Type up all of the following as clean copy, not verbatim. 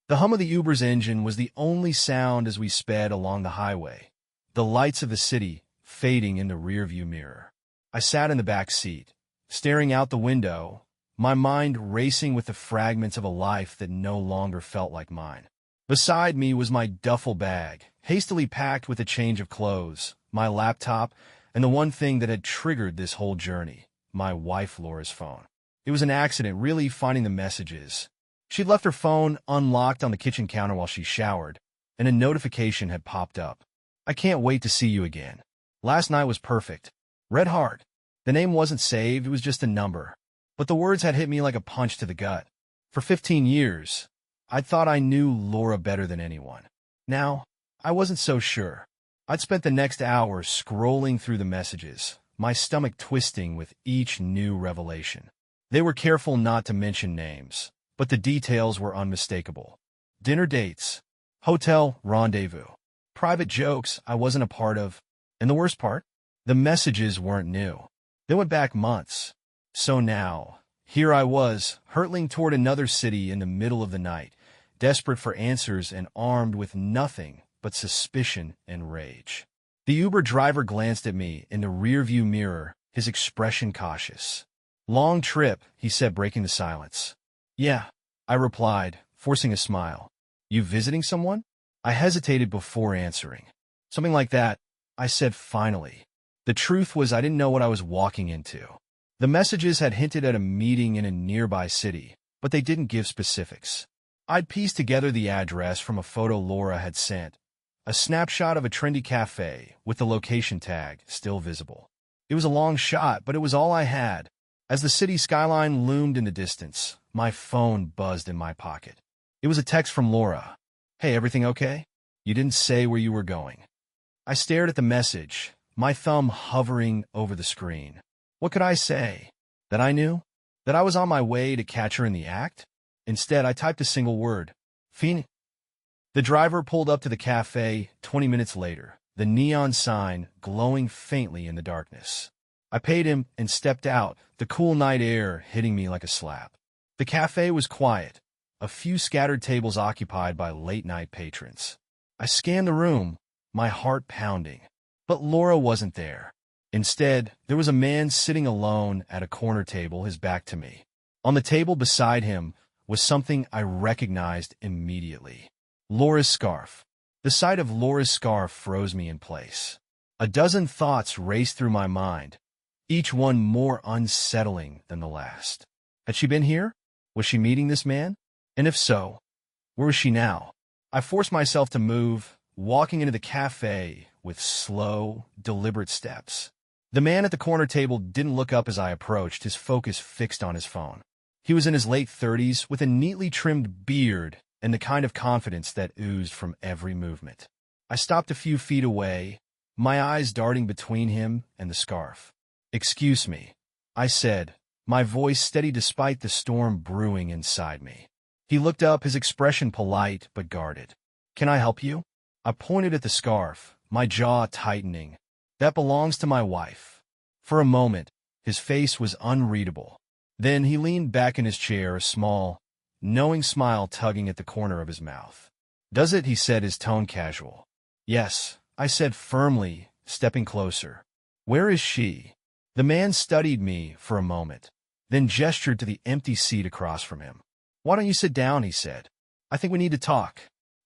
The hum of the Uber's engine was the only sound as we sped along the highway, the lights of the city fading in the rearview mirror. I sat in the back seat, staring out the window, my mind racing with the fragments of a life that no longer felt like mine. Beside me was my duffel bag, hastily packed with a change of clothes, my laptop, and the one thing that had triggered this whole journey, my wife Laura's phone. It was an accident, really, finding the messages. She'd left her phone unlocked on the kitchen counter while she showered, and a notification had popped up. "I can't wait to see you again. Last night was perfect." Read hard. The name wasn't saved, it was just a number. But the words had hit me like a punch to the gut. For 15 years, I'd thought I knew Laura better than anyone. Now, I wasn't so sure. I'd spent the next hour scrolling through the messages, my stomach twisting with each new revelation. They were careful not to mention names, but the details were unmistakable. Dinner dates, hotel rendezvous, private jokes I wasn't a part of, and the worst part? The messages weren't new. They went back months. So now, here I was, hurtling toward another city in the middle of the night, desperate for answers and armed with nothing but suspicion and rage. The Uber driver glanced at me in the rearview mirror, his expression cautious. "Long trip," he said, breaking the silence. "Yeah," I replied, forcing a smile. "You visiting someone?" I hesitated before answering. "Something like that," I said finally. The truth was I didn't know what I was walking into. The messages had hinted at a meeting in a nearby city, but they didn't give specifics. I'd pieced together the address from a photo Laura had sent, a snapshot of a trendy cafe with the location tag still visible. It was a long shot, but it was all I had. As the city skyline loomed in the distance, my phone buzzed in my pocket. It was a text from Laura. "Hey, everything okay? You didn't say where you were going." I stared at the message, my thumb hovering over the screen. What could I say? That I knew? That I was on my way to catch her in the act? Instead, I typed a single word. Phoenix. The driver pulled up to the cafe 20 minutes later, the neon sign glowing faintly in the darkness. I paid him and stepped out, the cool night air hitting me like a slap. The cafe was quiet, a few scattered tables occupied by late-night patrons. I scanned the room, my heart pounding. But Laura wasn't there. Instead, there was a man sitting alone at a corner table, his back to me. On the table beside him was something I recognized immediately. Laura's scarf. The sight of Laura's scarf froze me in place. A dozen thoughts raced through my mind, each one more unsettling than the last. Had she been here? Was she meeting this man? And if so, where was she now? I forced myself to move, walking into the cafe with slow, deliberate steps. The man at the corner table didn't look up as I approached, his focus fixed on his phone. He was in his late 30s, with a neatly trimmed beard and the kind of confidence that oozed from every movement. I stopped a few feet away, my eyes darting between him and the scarf. "Excuse me," I said, my voice steady despite the storm brewing inside me. He looked up, his expression polite but guarded. "Can I help you?" I pointed at the scarf, my jaw tightening. "That belongs to my wife." For a moment, his face was unreadable. Then he leaned back in his chair, a small, knowing smile tugging at the corner of his mouth. "Does it?" he said, his tone casual. "Yes," I said firmly, stepping closer. "Where is she?" The man studied me for a moment, then gestured to the empty seat across from him. "Why don't you sit down?" he said. "I think we need to talk."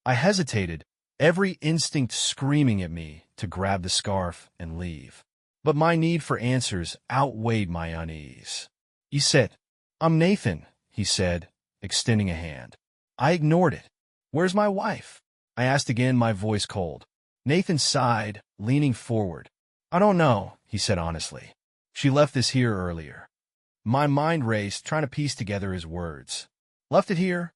I hesitated, every instinct screaming at me to grab the scarf and leave. But my need for answers outweighed my unease. "You said, I'm Nathan," he said, extending a hand. I ignored it. "Where's my wife?" I asked again, my voice cold. Nathan sighed, leaning forward. "I don't know," he said honestly. "She left this here earlier." My mind raced, trying to piece together his words. "Left it here?"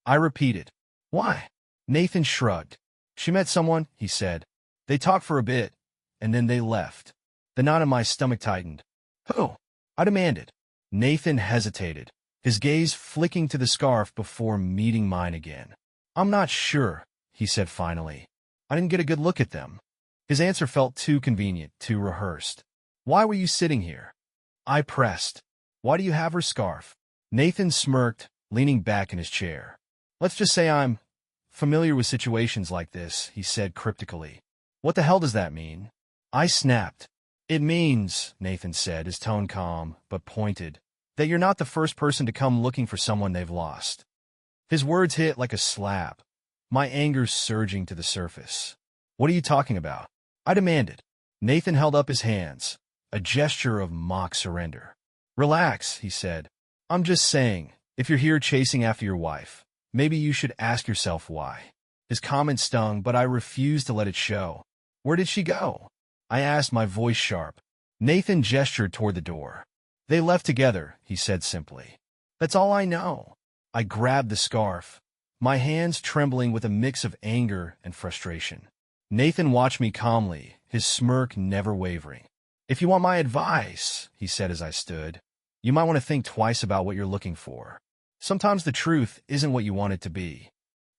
I repeated. "Why?" Nathan shrugged. "She met someone," he said. "They talked for a bit, and then they left." The knot in my stomach tightened. "Who?" I demanded. Nathan hesitated, his gaze flicking to the scarf before meeting mine again. "I'm not sure," he said finally. "I didn't get a good look at them." His answer felt too convenient, too rehearsed. "Why were you sitting here?" I pressed. "Why do you have her scarf?" Nathan smirked, leaning back in his chair. "Let's just say I'm Familiar with situations like this, he said cryptically. What the hell does that mean? I snapped. It means, Nathan said, his tone calm but pointed, that you're not the first person to come looking for someone they've lost. His words hit like a slap, my anger surging to the surface. What are you talking about? I demanded. Nathan held up his hands, a gesture of mock surrender. Relax, he said. I'm just saying, if you're here chasing after your wife, maybe you should ask yourself why. His comment stung, but I refused to let it show. Where did she go? I asked, my voice sharp. Nathan gestured toward the door. They left together, he said simply. That's all I know. I grabbed the scarf, my hands trembling with a mix of anger and frustration. Nathan watched me calmly, his smirk never wavering. If you want my advice, he said as I stood, you might want to think twice about what you're looking for. Sometimes the truth isn't what you want it to be.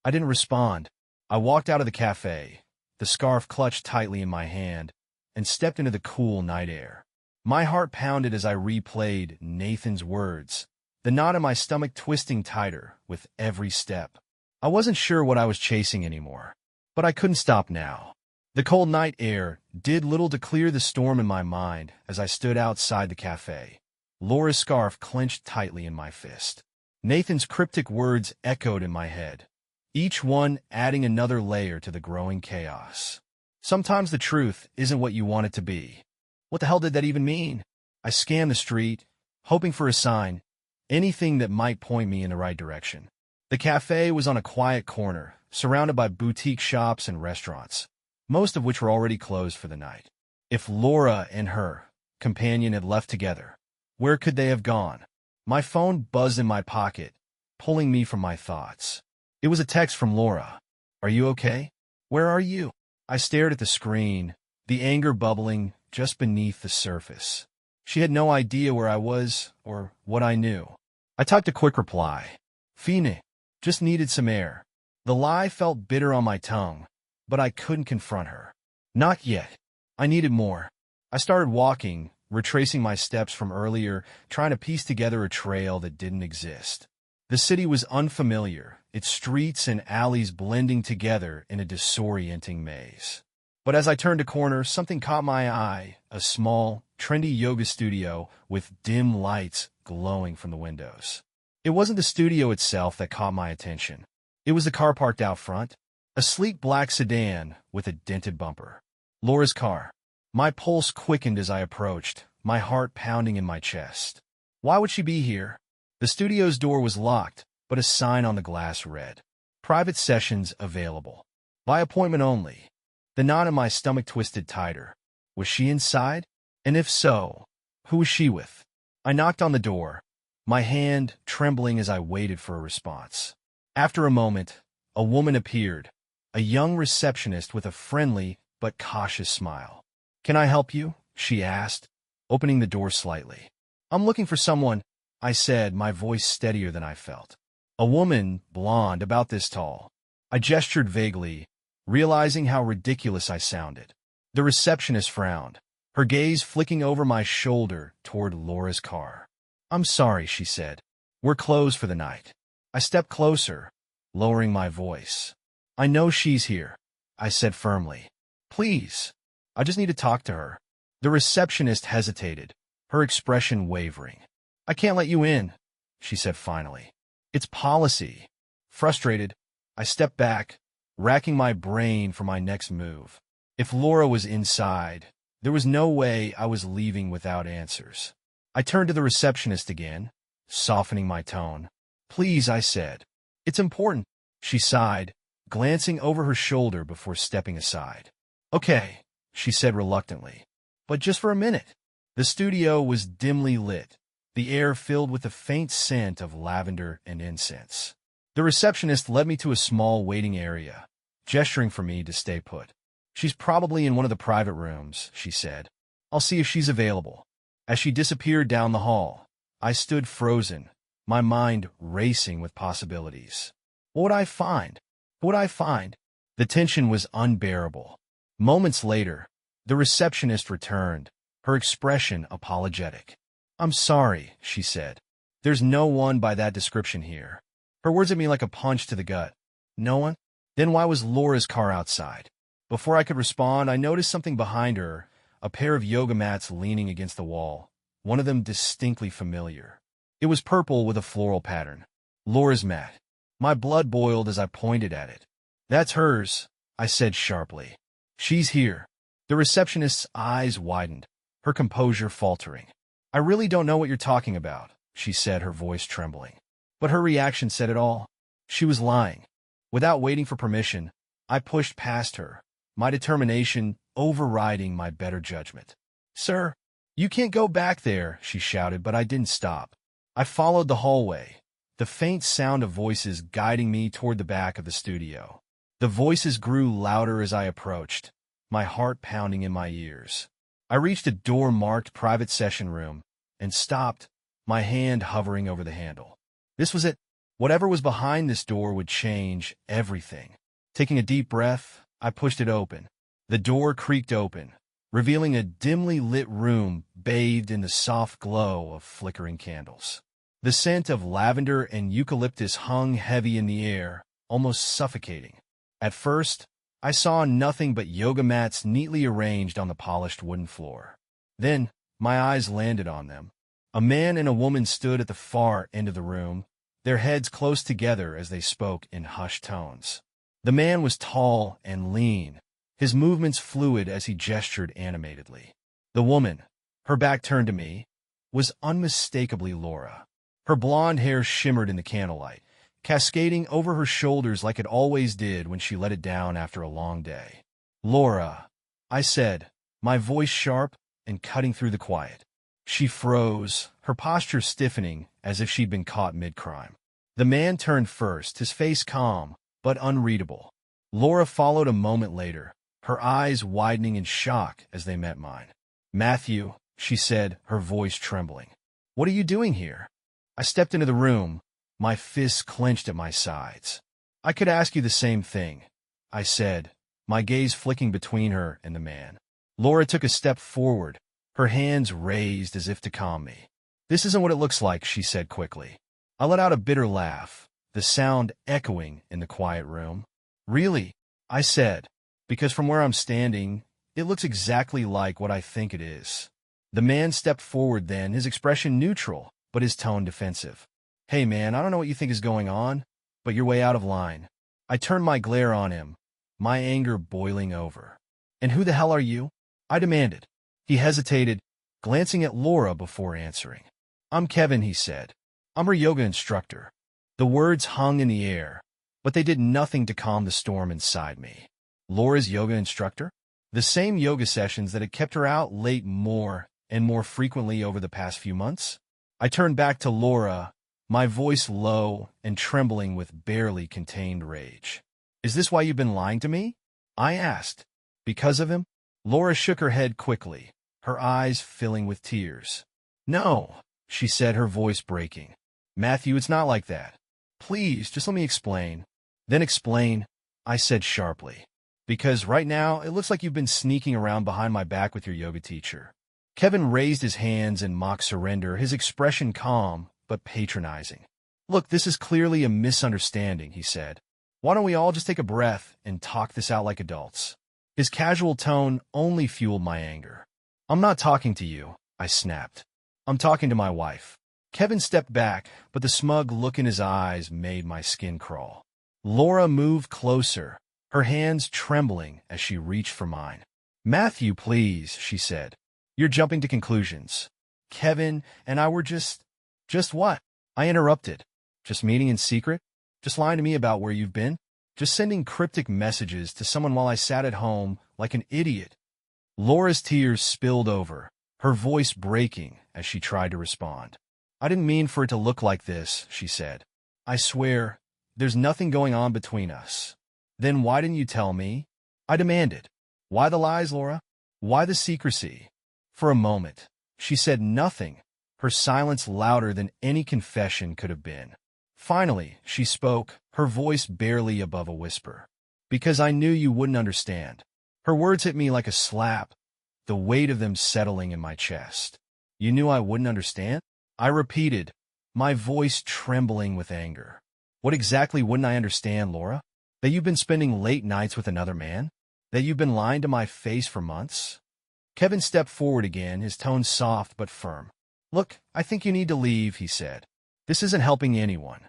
I didn't respond. I walked out of the cafe, the scarf clutched tightly in my hand, and stepped into the cool night air. My heart pounded as I replayed Nathan's words, the knot in my stomach twisting tighter with every step. I wasn't sure what I was chasing anymore, but I couldn't stop now. The cold night air did little to clear the storm in my mind as I stood outside the cafe, Laura's scarf clenched tightly in my fist. Nathan's cryptic words echoed in my head, each one adding another layer to the growing chaos. Sometimes the truth isn't what you want it to be. What the hell did that even mean? I scanned the street, hoping for a sign, anything that might point me in the right direction. The cafe was on a quiet corner, surrounded by boutique shops and restaurants, most of which were already closed for the night. If Laura and her companion had left together, where could they have gone? My phone buzzed in my pocket, pulling me from my thoughts. It was a text from Laura. Are you okay? Where are you? I stared at the screen, the anger bubbling just beneath the surface. She had no idea where I was or what I knew. I typed a quick reply. Fine. Just needed some air. The lie felt bitter on my tongue, but I couldn't confront her. Not yet. I needed more. I started walking, retracing my steps from earlier, trying to piece together a trail that didn't exist. The city was unfamiliar, its streets and alleys blending together in a disorienting maze. But as I turned a corner, something caught my eye, a small, trendy yoga studio with dim lights glowing from the windows. It wasn't the studio itself that caught my attention. It was the car parked out front, a sleek black sedan with a dented bumper. Laura's car. My pulse quickened as I approached, my heart pounding in my chest. Why would she be here? The studio's door was locked, but a sign on the glass read, "Private sessions available. By appointment only." The knot in my stomach twisted tighter. Was she inside? And if so, who was she with? I knocked on the door, my hand trembling as I waited for a response. After a moment, a woman appeared, a young receptionist with a friendly but cautious smile. "Can I help you?" she asked, opening the door slightly. "I'm looking for someone," I said, my voice steadier than I felt. "A woman, blonde, about this tall." I gestured vaguely, realizing how ridiculous I sounded. The receptionist frowned, her gaze flicking over my shoulder toward Laura's car. "I'm sorry," she said. "We're closed for the night." I stepped closer, lowering my voice. "I know she's here," I said firmly. "Please, I just need to talk to her." The receptionist hesitated, her expression wavering. "I can't let you in," she said finally. "It's policy." Frustrated, I stepped back, racking my brain for my next move. If Laura was inside, there was no way I was leaving without answers. I turned to the receptionist again, softening my tone. "Please," I said. "It's important." She sighed, glancing over her shoulder before stepping aside. "Okay," she said reluctantly. "But just for a minute." The studio was dimly lit, the air filled with the faint scent of lavender and incense. The receptionist led me to a small waiting area, gesturing for me to stay put. "She's probably in one of the private rooms," she said. "I'll see if she's available." As she disappeared down the hall, I stood frozen, my mind racing with possibilities. What would I find? What would I find? The tension was unbearable. Moments later, the receptionist returned, her expression apologetic. "I'm sorry," she said. "There's no one by that description here." Her words hit me like a punch to the gut. "No one?" Then why was Laura's car outside? Before I could respond, I noticed something behind her, a pair of yoga mats leaning against the wall, one of them distinctly familiar. It was purple with a floral pattern. Laura's mat. My blood boiled as I pointed at it. That's hers, I said sharply. She's here. The receptionist's eyes widened, her composure faltering. I really don't know what you're talking about, she said, her voice trembling. But her reaction said it all. She was lying. Without waiting for permission, I pushed past her, my determination overriding my better judgment. Sir, you can't go back there, she shouted, but I didn't stop. I followed the hallway, the faint sound of voices guiding me toward the back of the studio. The voices grew louder as I approached, my heart pounding in my ears. I reached a door marked private session room and stopped, my hand hovering over the handle. This was it. Whatever was behind this door would change everything. Taking a deep breath, I pushed it open. The door creaked open, revealing a dimly lit room bathed in the soft glow of flickering candles. The scent of lavender and eucalyptus hung heavy in the air, almost suffocating. At first, I saw nothing but yoga mats neatly arranged on the polished wooden floor. Then, my eyes landed on them. A man and a woman stood at the far end of the room, their heads close together as they spoke in hushed tones. The man was tall and lean, his movements fluid as he gestured animatedly. The woman, her back turned to me, was unmistakably Laura. Her blonde hair shimmered in the candlelight, cascading over her shoulders like it always did when she let it down after a long day. Laura, I said, my voice sharp and cutting through the quiet. She froze, her posture stiffening as if she'd been caught mid-crime. The man turned first, his face calm, but unreadable. Laura followed a moment later, her eyes widening in shock as they met mine. Matthew, she said, her voice trembling. What are you doing here? I stepped into the room, my fists clenched at my sides. I could ask you the same thing, I said, my gaze flicking between her and the man. Laura took a step forward, her hands raised as if to calm me. This isn't what it looks like, she said quickly. I let out a bitter laugh, the sound echoing in the quiet room. Really? I said, because from where I'm standing, it looks exactly like what I think it is. The man stepped forward then, his expression neutral, but his tone defensive. Hey man, I don't know what you think is going on, but you're way out of line. I turned my glare on him, my anger boiling over. And who the hell are you? I demanded. He hesitated, glancing at Laura before answering. I'm Kevin, he said. I'm her yoga instructor. The words hung in the air, but they did nothing to calm the storm inside me. Laura's yoga instructor? The same yoga sessions that had kept her out late more and more frequently over the past few months? I turned back to Laura, my voice low and trembling with barely contained rage. Is this why you've been lying to me? I asked. Because of him? Laura shook her head quickly, her eyes filling with tears. No, she said, her voice breaking. Matthew, it's not like that. Please, just let me explain. Then explain, I said sharply. Because right now, it looks like you've been sneaking around behind my back with your yoga teacher. Kevin raised his hands in mock surrender, his expression calm but patronizing. Look, this is clearly a misunderstanding, he said. Why don't we all just take a breath and talk this out like adults? His casual tone only fueled my anger. I'm not talking to you, I snapped. I'm talking to my wife. Kevin stepped back, but the smug look in his eyes made my skin crawl. Laura moved closer, her hands trembling as she reached for mine. Matthew, please, she said. You're jumping to conclusions. Kevin and I were just what? I interrupted. Just meeting in secret? Just lying to me about where you've been? Just sending cryptic messages to someone while I sat at home like an idiot. Laura's tears spilled over, her voice breaking as she tried to respond. I didn't mean for it to look like this, she said. I swear, there's nothing going on between us. Then why didn't you tell me? I demanded. Why the lies, Laura? Why the secrecy? For a moment, she said nothing, her silence louder than any confession could have been. Finally, she spoke, her voice barely above a whisper. Because I knew you wouldn't understand. Her words hit me like a slap, the weight of them settling in my chest. You knew I wouldn't understand? I repeated, my voice trembling with anger. What exactly wouldn't I understand, Laura? That you've been spending late nights with another man? That you've been lying to my face for months? Kevin stepped forward again, his tone soft but firm. Look, I think you need to leave, he said. This isn't helping anyone.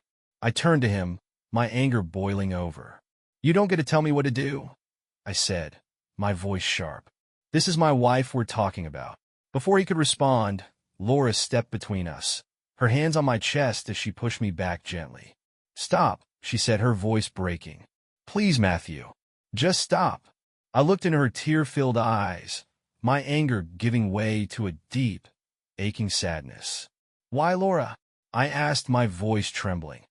I turned to him, my anger boiling over. You don't get to tell me what to do, I said, my voice sharp. This is my wife we're talking about. Before he could respond, Laura stepped between us, her hands on my chest as she pushed me back gently. Stop, she said, her voice breaking. Please, Matthew. Just stop. I looked into her tear-filled eyes, my anger giving way to a deep, aching sadness. Why, Laura? I asked, my voice trembling.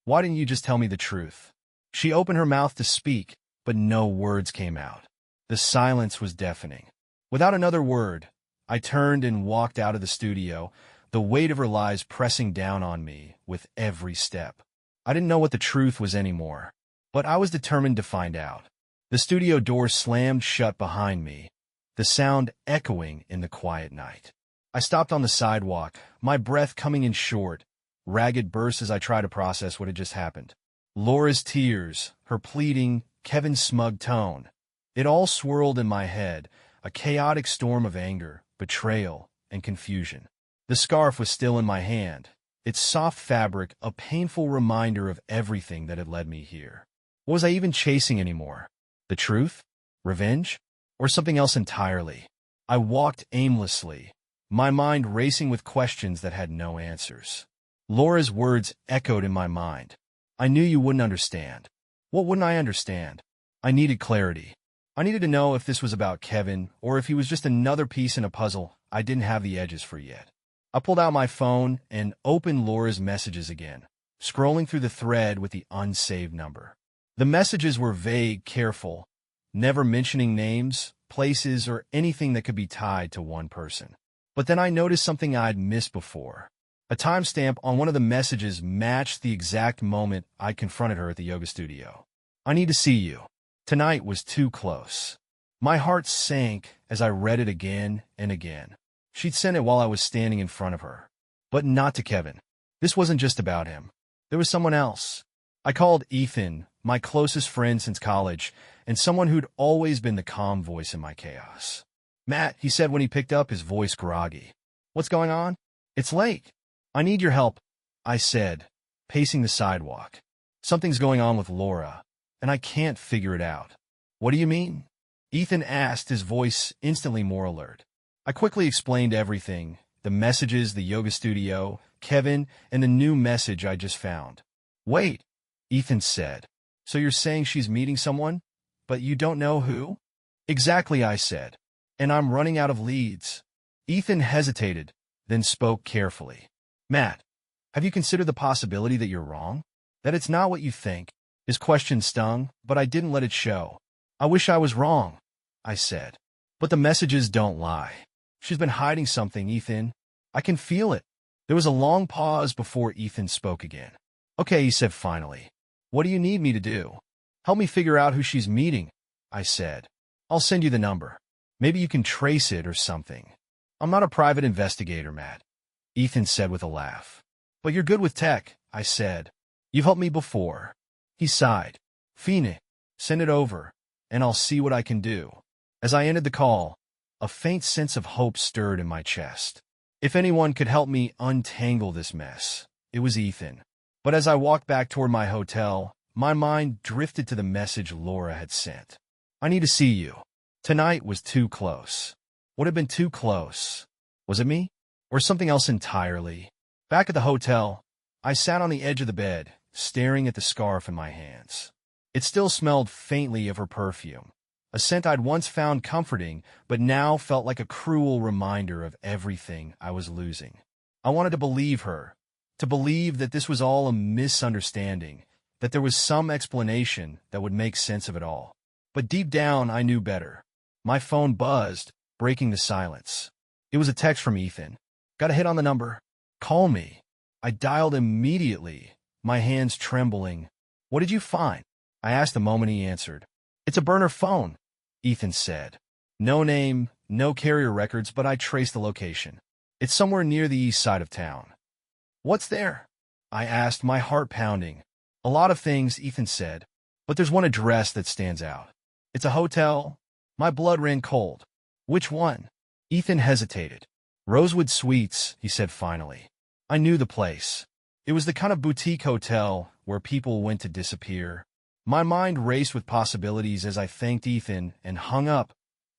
Why didn't you just tell me the truth? She opened her mouth to speak, but no words came out. The silence was deafening. Without another word, I turned and walked out of the studio, the weight of her lies pressing down on me with every step. I didn't know what the truth was anymore, but I was determined to find out. The studio door slammed shut behind me, the sound echoing in the quiet night. I stopped on the sidewalk, my breath coming in short, ragged bursts as I tried to process what had just happened. Laura's tears, her pleading, Kevin's smug tone. It all swirled in my head, a chaotic storm of anger, betrayal, and confusion. The scarf was still in my hand, its soft fabric a painful reminder of everything that had led me here. What was I even chasing anymore? The truth? Revenge? Or something else entirely? I walked aimlessly, my mind racing with questions that had no answers. Laura's words echoed in my mind. I knew you wouldn't understand. What wouldn't I understand? I needed clarity. I needed to know if this was about Kevin or if he was just another piece in a puzzle I didn't have the edges for yet. I pulled out my phone and opened Laura's messages again, scrolling through the thread with the unsaved number. The messages were vague, careful, never mentioning names, places, or anything that could be tied to one person. But then I noticed something I'd missed before. A timestamp on one of the messages matched the exact moment I confronted her at the yoga studio. I need to see you. Tonight was too close. My heart sank as I read it again and again. She'd sent it while I was standing in front of her. But not to Kevin. This wasn't just about him. There was someone else. I called Ethan, my closest friend since college, and someone who'd always been the calm voice in my chaos. Matt, he said when he picked up, his voice groggy. What's going on? It's late. I need your help, I said, pacing the sidewalk. Something's going on with Laura, and I can't figure it out. What do you mean? Ethan asked, his voice instantly more alert. I quickly explained everything, the messages, the yoga studio, Kevin, and the new message I just found. Wait, Ethan said. So you're saying she's meeting someone, but you don't know who? Exactly, I said. And I'm running out of leads. Ethan hesitated, then spoke carefully. Matt, have you considered the possibility that you're wrong? That it's not what you think? His question stung, but I didn't let it show. I wish I was wrong, I said. But the messages don't lie. She's been hiding something, Ethan. I can feel it. There was a long pause before Ethan spoke again. Okay, he said finally. What do you need me to do? Help me figure out who she's meeting, I said. I'll send you the number. Maybe you can trace it or something. I'm not a private investigator, Matt, Ethan said with a laugh. But you're good with tech, I said. You've helped me before. He sighed. Phoenix, send it over, and I'll see what I can do. As I ended the call, a faint sense of hope stirred in my chest. If anyone could help me untangle this mess, it was Ethan. But as I walked back toward my hotel, my mind drifted to the message Laura had sent. I need to see you. Tonight was too close. What had been too close? Was it me? Or something else entirely? Back at the hotel, I sat on the edge of the bed, staring at the scarf in my hands. It still smelled faintly of her perfume, a scent I'd once found comforting, but now felt like a cruel reminder of everything I was losing. I wanted to believe her, to believe that this was all a misunderstanding, that there was some explanation that would make sense of it all. But deep down, I knew better. My phone buzzed, breaking the silence. It was a text from Ethan. Got a hit on the number. Call me. I dialed immediately, my hands trembling. What did you find? I asked the moment he answered. It's a burner phone, Ethan said. No name, no carrier records, but I traced the location. It's somewhere near the east side of town. What's there? I asked, my heart pounding. A lot of things, Ethan said. But there's one address that stands out. It's a hotel. My blood ran cold. Which one? Ethan hesitated. Rosewood Suites, he said finally. I knew the place. It was the kind of boutique hotel where people went to disappear. My mind raced with possibilities as I thanked Ethan and hung up,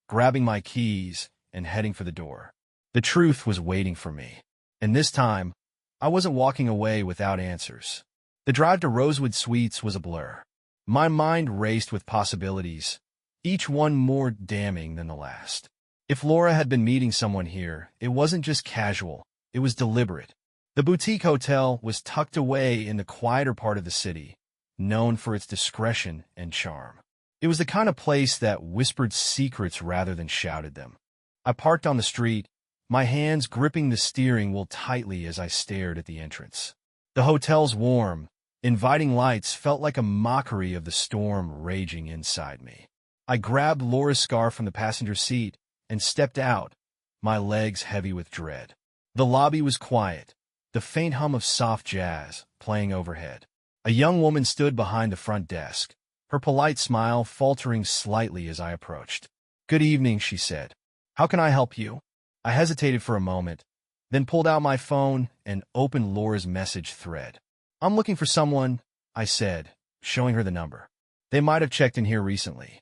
grabbing my keys and heading for the door. The truth was waiting for me. And this time, I wasn't walking away without answers. The drive to Rosewood Suites was a blur. My mind raced with possibilities, each one more damning than the last. If Laura had been meeting someone here, it wasn't just casual, it was deliberate. The boutique hotel was tucked away in the quieter part of the city, known for its discretion and charm. It was the kind of place that whispered secrets rather than shouted them. I parked on the street, my hands gripping the steering wheel tightly as I stared at the entrance. The hotel's warm, inviting lights felt like a mockery of the storm raging inside me. I grabbed Laura's scarf from the passenger seat and stepped out, my legs heavy with dread. The lobby was quiet, the faint hum of soft jazz playing overhead. A young woman stood behind the front desk, her polite smile faltering slightly as I approached. "Good evening," she said. "How can I help you?" I hesitated for a moment, then pulled out my phone and opened Laura's message thread. "I'm looking for someone," I said, showing her the number. "They might have checked in here recently."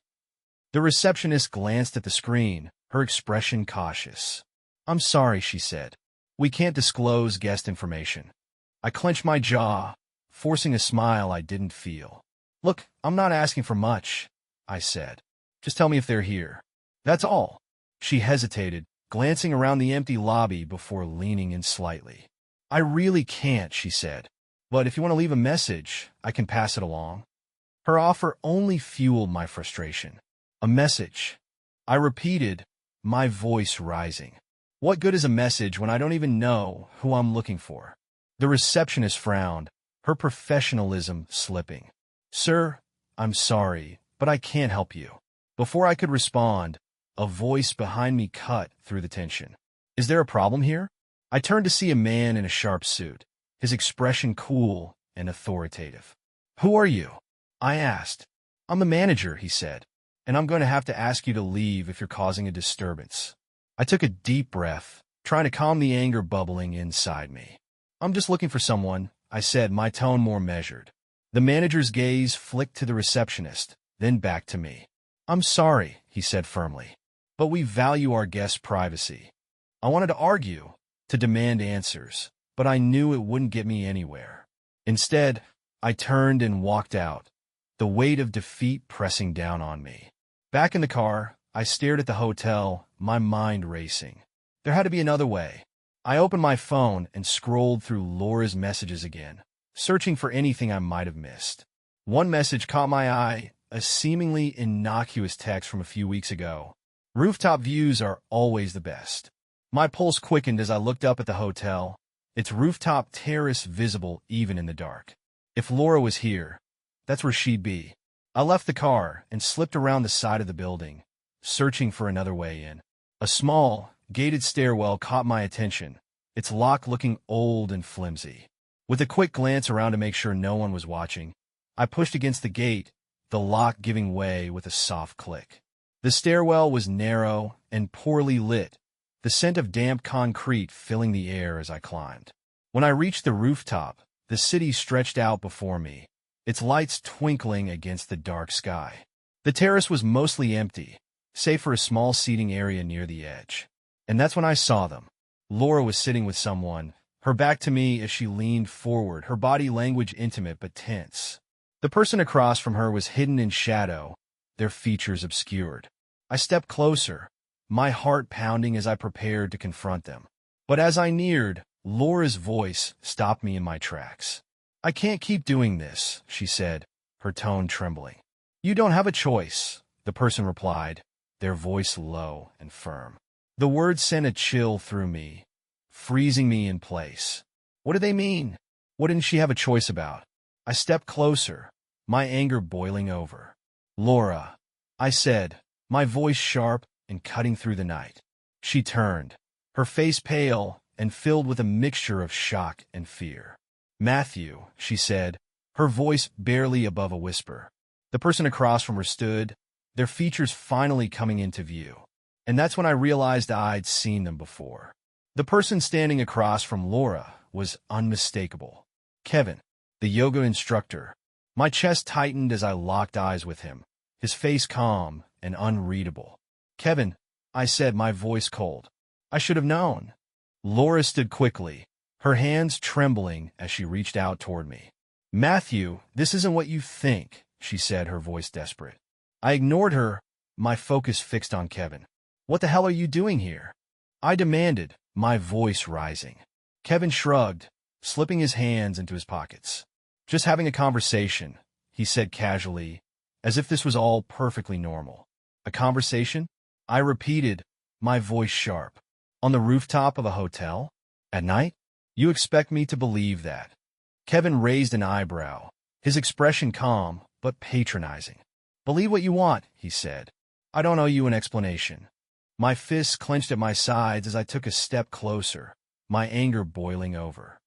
The receptionist glanced at the screen, her expression cautious. "I'm sorry," she said. "We can't disclose guest information." I clenched my jaw, forcing a smile I didn't feel. "Look, I'm not asking for much," I said. "Just tell me if they're here. That's all." She hesitated, glancing around the empty lobby before leaning in slightly. "I really can't," she said. "But if you want to leave a message, I can pass it along." Her offer only fueled my frustration. "A message," I repeated, my voice rising. "What good is a message when I don't even know who I'm looking for?" The receptionist frowned, her professionalism slipping. "Sir, I'm sorry, but I can't help you." Before I could respond, a voice behind me cut through the tension. "Is there a problem here?" I turned to see a man in a sharp suit, his expression cool and authoritative. "Who are you?" I asked. "I'm the manager," he said, "and I'm going to have to ask you to leave if you're causing a disturbance." I took a deep breath, trying to calm the anger bubbling inside me. "I'm just looking for someone," I said, my tone more measured. The manager's gaze flicked to the receptionist, then back to me. "I'm sorry," he said firmly, "but we value our guests' privacy." I wanted to argue, to demand answers, but I knew it wouldn't get me anywhere. Instead, I turned and walked out, the weight of defeat pressing down on me. Back in the car, I stared at the hotel, my mind racing. There had to be another way. I opened my phone and scrolled through Laura's messages again, searching for anything I might have missed. One message caught my eye, a seemingly innocuous text from a few weeks ago. "Rooftop views are always the best." My pulse quickened as I looked up at the hotel, its rooftop terrace visible even in the dark. If Laura was here, that's where she'd be. I left the car and slipped around the side of the building, searching for another way in. A small, gated stairwell caught my attention, its lock looking old and flimsy. With a quick glance around to make sure no one was watching, I pushed against the gate, the lock giving way with a soft click. The stairwell was narrow and poorly lit, the scent of damp concrete filling the air as I climbed. When I reached the rooftop, the city stretched out before me, its lights twinkling against the dark sky. The terrace was mostly empty, save for a small seating area near the edge. And that's when I saw them. Laura was sitting with someone, her back to me as she leaned forward, her body language intimate but tense. The person across from her was hidden in shadow, their features obscured. I stepped closer, my heart pounding as I prepared to confront them. But as I neared, Laura's voice stopped me in my tracks. "I can't keep doing this," she said, her tone trembling. "You don't have a choice," the person replied, their voice low and firm. The words sent a chill through me, freezing me in place. What did they mean? What didn't she have a choice about? I stepped closer, my anger boiling over. "Laura," I said, my voice sharp and cutting through the night. She turned, her face pale and filled with a mixture of shock and fear. "Matthew," she said, her voice barely above a whisper. The person across from her stood, their features finally coming into view. And that's when I realized I'd seen them before. The person standing across from Laura was unmistakable. Kevin, the yoga instructor. My chest tightened as I locked eyes with him, his face calm and unreadable. Kevin, I said, my voice cold. I should have known. Laura stood quickly, her hands trembling as she reached out toward me. Matthew, this isn't what you think, she said, her voice desperate. I ignored her, my focus fixed on Kevin. What the hell are you doing here? I demanded, my voice rising. Kevin shrugged, slipping his hands into his pockets. Just having a conversation, he said casually, as if this was all perfectly normal. A conversation? I repeated, my voice sharp. On the rooftop of a hotel? At night? You expect me to believe that? Kevin raised an eyebrow, his expression calm but patronizing. Believe what you want, he said. I don't owe you an explanation. My fists clenched at my sides as I took a step closer, my anger boiling over.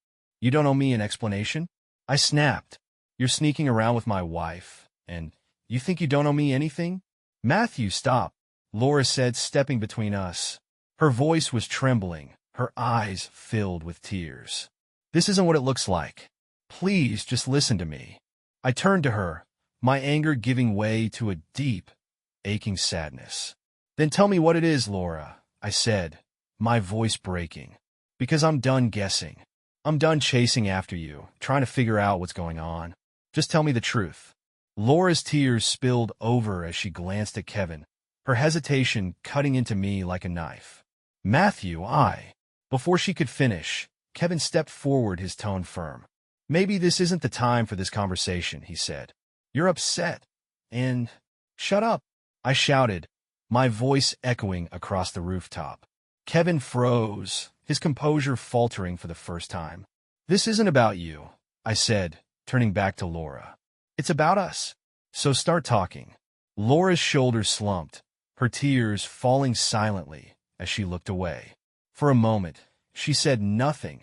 You don't owe me an explanation? I snapped. You're sneaking around with my wife, and you think you don't owe me anything? Matthew, stop, Laura said, stepping between us. Her voice was trembling, her eyes filled with tears. This isn't what it looks like. Please, just listen to me. I turned to her, my anger giving way to a deep, aching sadness. Then tell me what it is, Laura, I said, my voice breaking. Because I'm done guessing. I'm done chasing after you, trying to figure out what's going on. Just tell me the truth. Laura's tears spilled over as she glanced at Kevin, her hesitation cutting into me like a knife. Matthew, Before she could finish, Kevin stepped forward, his tone firm. Maybe this isn't the time for this conversation, he said. You're upset. And shut up, I shouted, my voice echoing across the rooftop. Kevin froze, his composure faltering for the first time. This isn't about you, I said, turning back to Laura. It's about us. So start talking. Laura's shoulders slumped, her tears falling silently as she looked away. For a moment, she said nothing,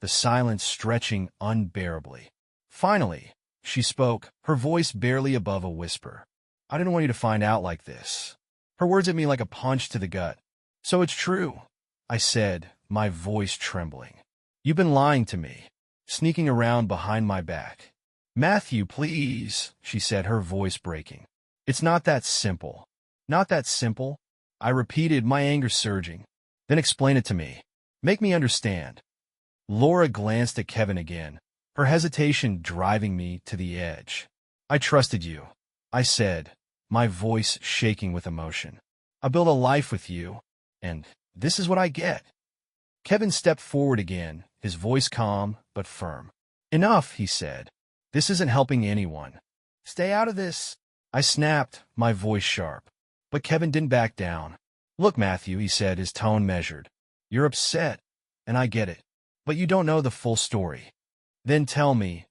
the silence stretching unbearably. Finally, she spoke, her voice barely above a whisper. I didn't want you to find out like this. Her words hit me like a punch to the gut. So it's true, I said, my voice trembling. You've been lying to me, sneaking around behind my back. Matthew, please, she said, her voice breaking. It's not that simple. Not that simple, I repeated, my anger surging. Then explain it to me. Make me understand. Laura glanced at Kevin again, her hesitation driving me to the edge. I trusted you, I said, my voice shaking with emotion. I built a life with you, and this is what I get. Kevin stepped forward again, his voice calm but firm. Enough, he said. This isn't helping anyone. Stay out of this, I snapped, my voice sharp. But Kevin didn't back down. Look, Matthew, he said, his tone measured. You're upset, and I get it. But you don't know the full story. Then tell me,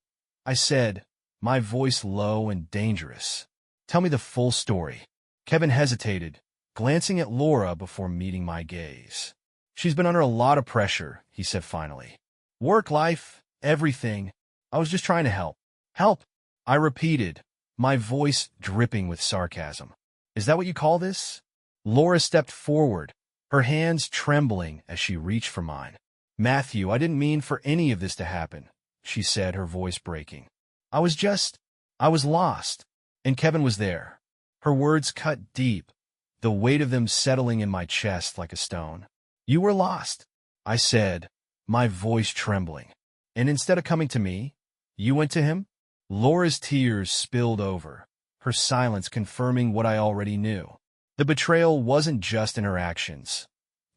I said, my voice low and dangerous. Tell me the full story. Kevin hesitated, glancing at Laura before meeting my gaze. She's been under a lot of pressure, he said finally. Work, life, everything. I was just trying to help. Help, I repeated, my voice dripping with sarcasm. Is that what you call this? Laura stepped forward, her hands trembling as she reached for mine. Matthew, I didn't mean for any of this to happen, she said, her voice breaking. I was lost. And Kevin was there. Her words cut deep, the weight of them settling in my chest like a stone. You were lost, I said, my voice trembling. And instead of coming to me, you went to him? Laura's tears spilled over, her silence confirming what I already knew. The betrayal wasn't just in her actions.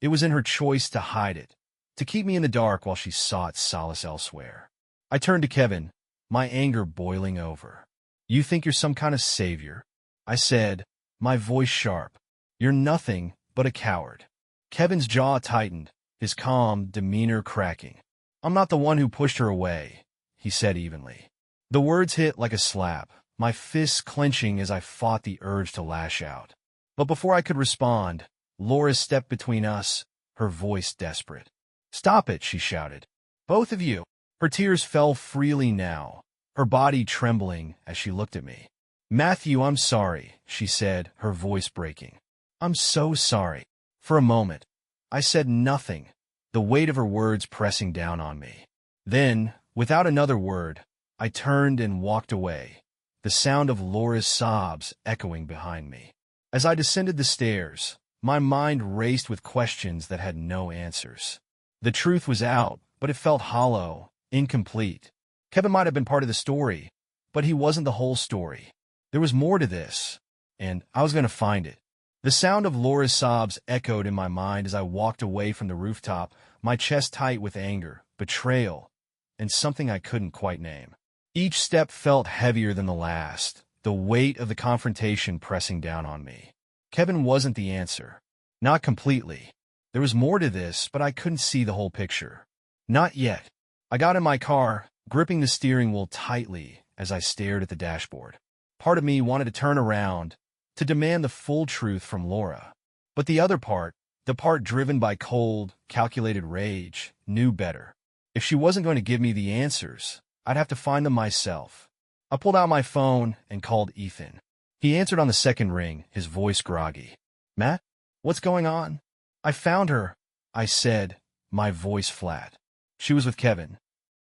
It was in her choice to hide it, to keep me in the dark while she sought solace elsewhere. I turned to Kevin, my anger boiling over. You think you're some kind of savior? I said, my voice sharp. You're nothing but a coward. Kevin's jaw tightened, his calm demeanor cracking. I'm not the one who pushed her away, he said evenly. The words hit like a slap, my fists clenching as I fought the urge to lash out. But before I could respond, Laura stepped between us, her voice desperate. Stop it, she shouted. Both of you. Her tears fell freely now, her body trembling as she looked at me. "Matthew, I'm sorry," she said, her voice breaking. "I'm so sorry." For a moment, I said nothing, the weight of her words pressing down on me. Then, without another word, I turned and walked away, the sound of Laura's sobs echoing behind me. As I descended the stairs, my mind raced with questions that had no answers. The truth was out, but it felt hollow, incomplete. Kevin might have been part of the story, but he wasn't the whole story. There was more to this, and I was going to find it. The sound of Laura's sobs echoed in my mind as I walked away from the rooftop, my chest tight with anger, betrayal, and something I couldn't quite name. Each step felt heavier than the last, the weight of the confrontation pressing down on me. Kevin wasn't the answer. Not completely. There was more to this, but I couldn't see the whole picture. Not yet. I got in my car, gripping the steering wheel tightly as I stared at the dashboard. Part of me wanted to turn around, to demand the full truth from Laura. But the other part, the part driven by cold, calculated rage, knew better. If she wasn't going to give me the answers, I'd have to find them myself. I pulled out my phone and called Ethan. He answered on the second ring, his voice groggy. "Matt, what's going on?" "I found her," I said, my voice flat. "She was with Kevin."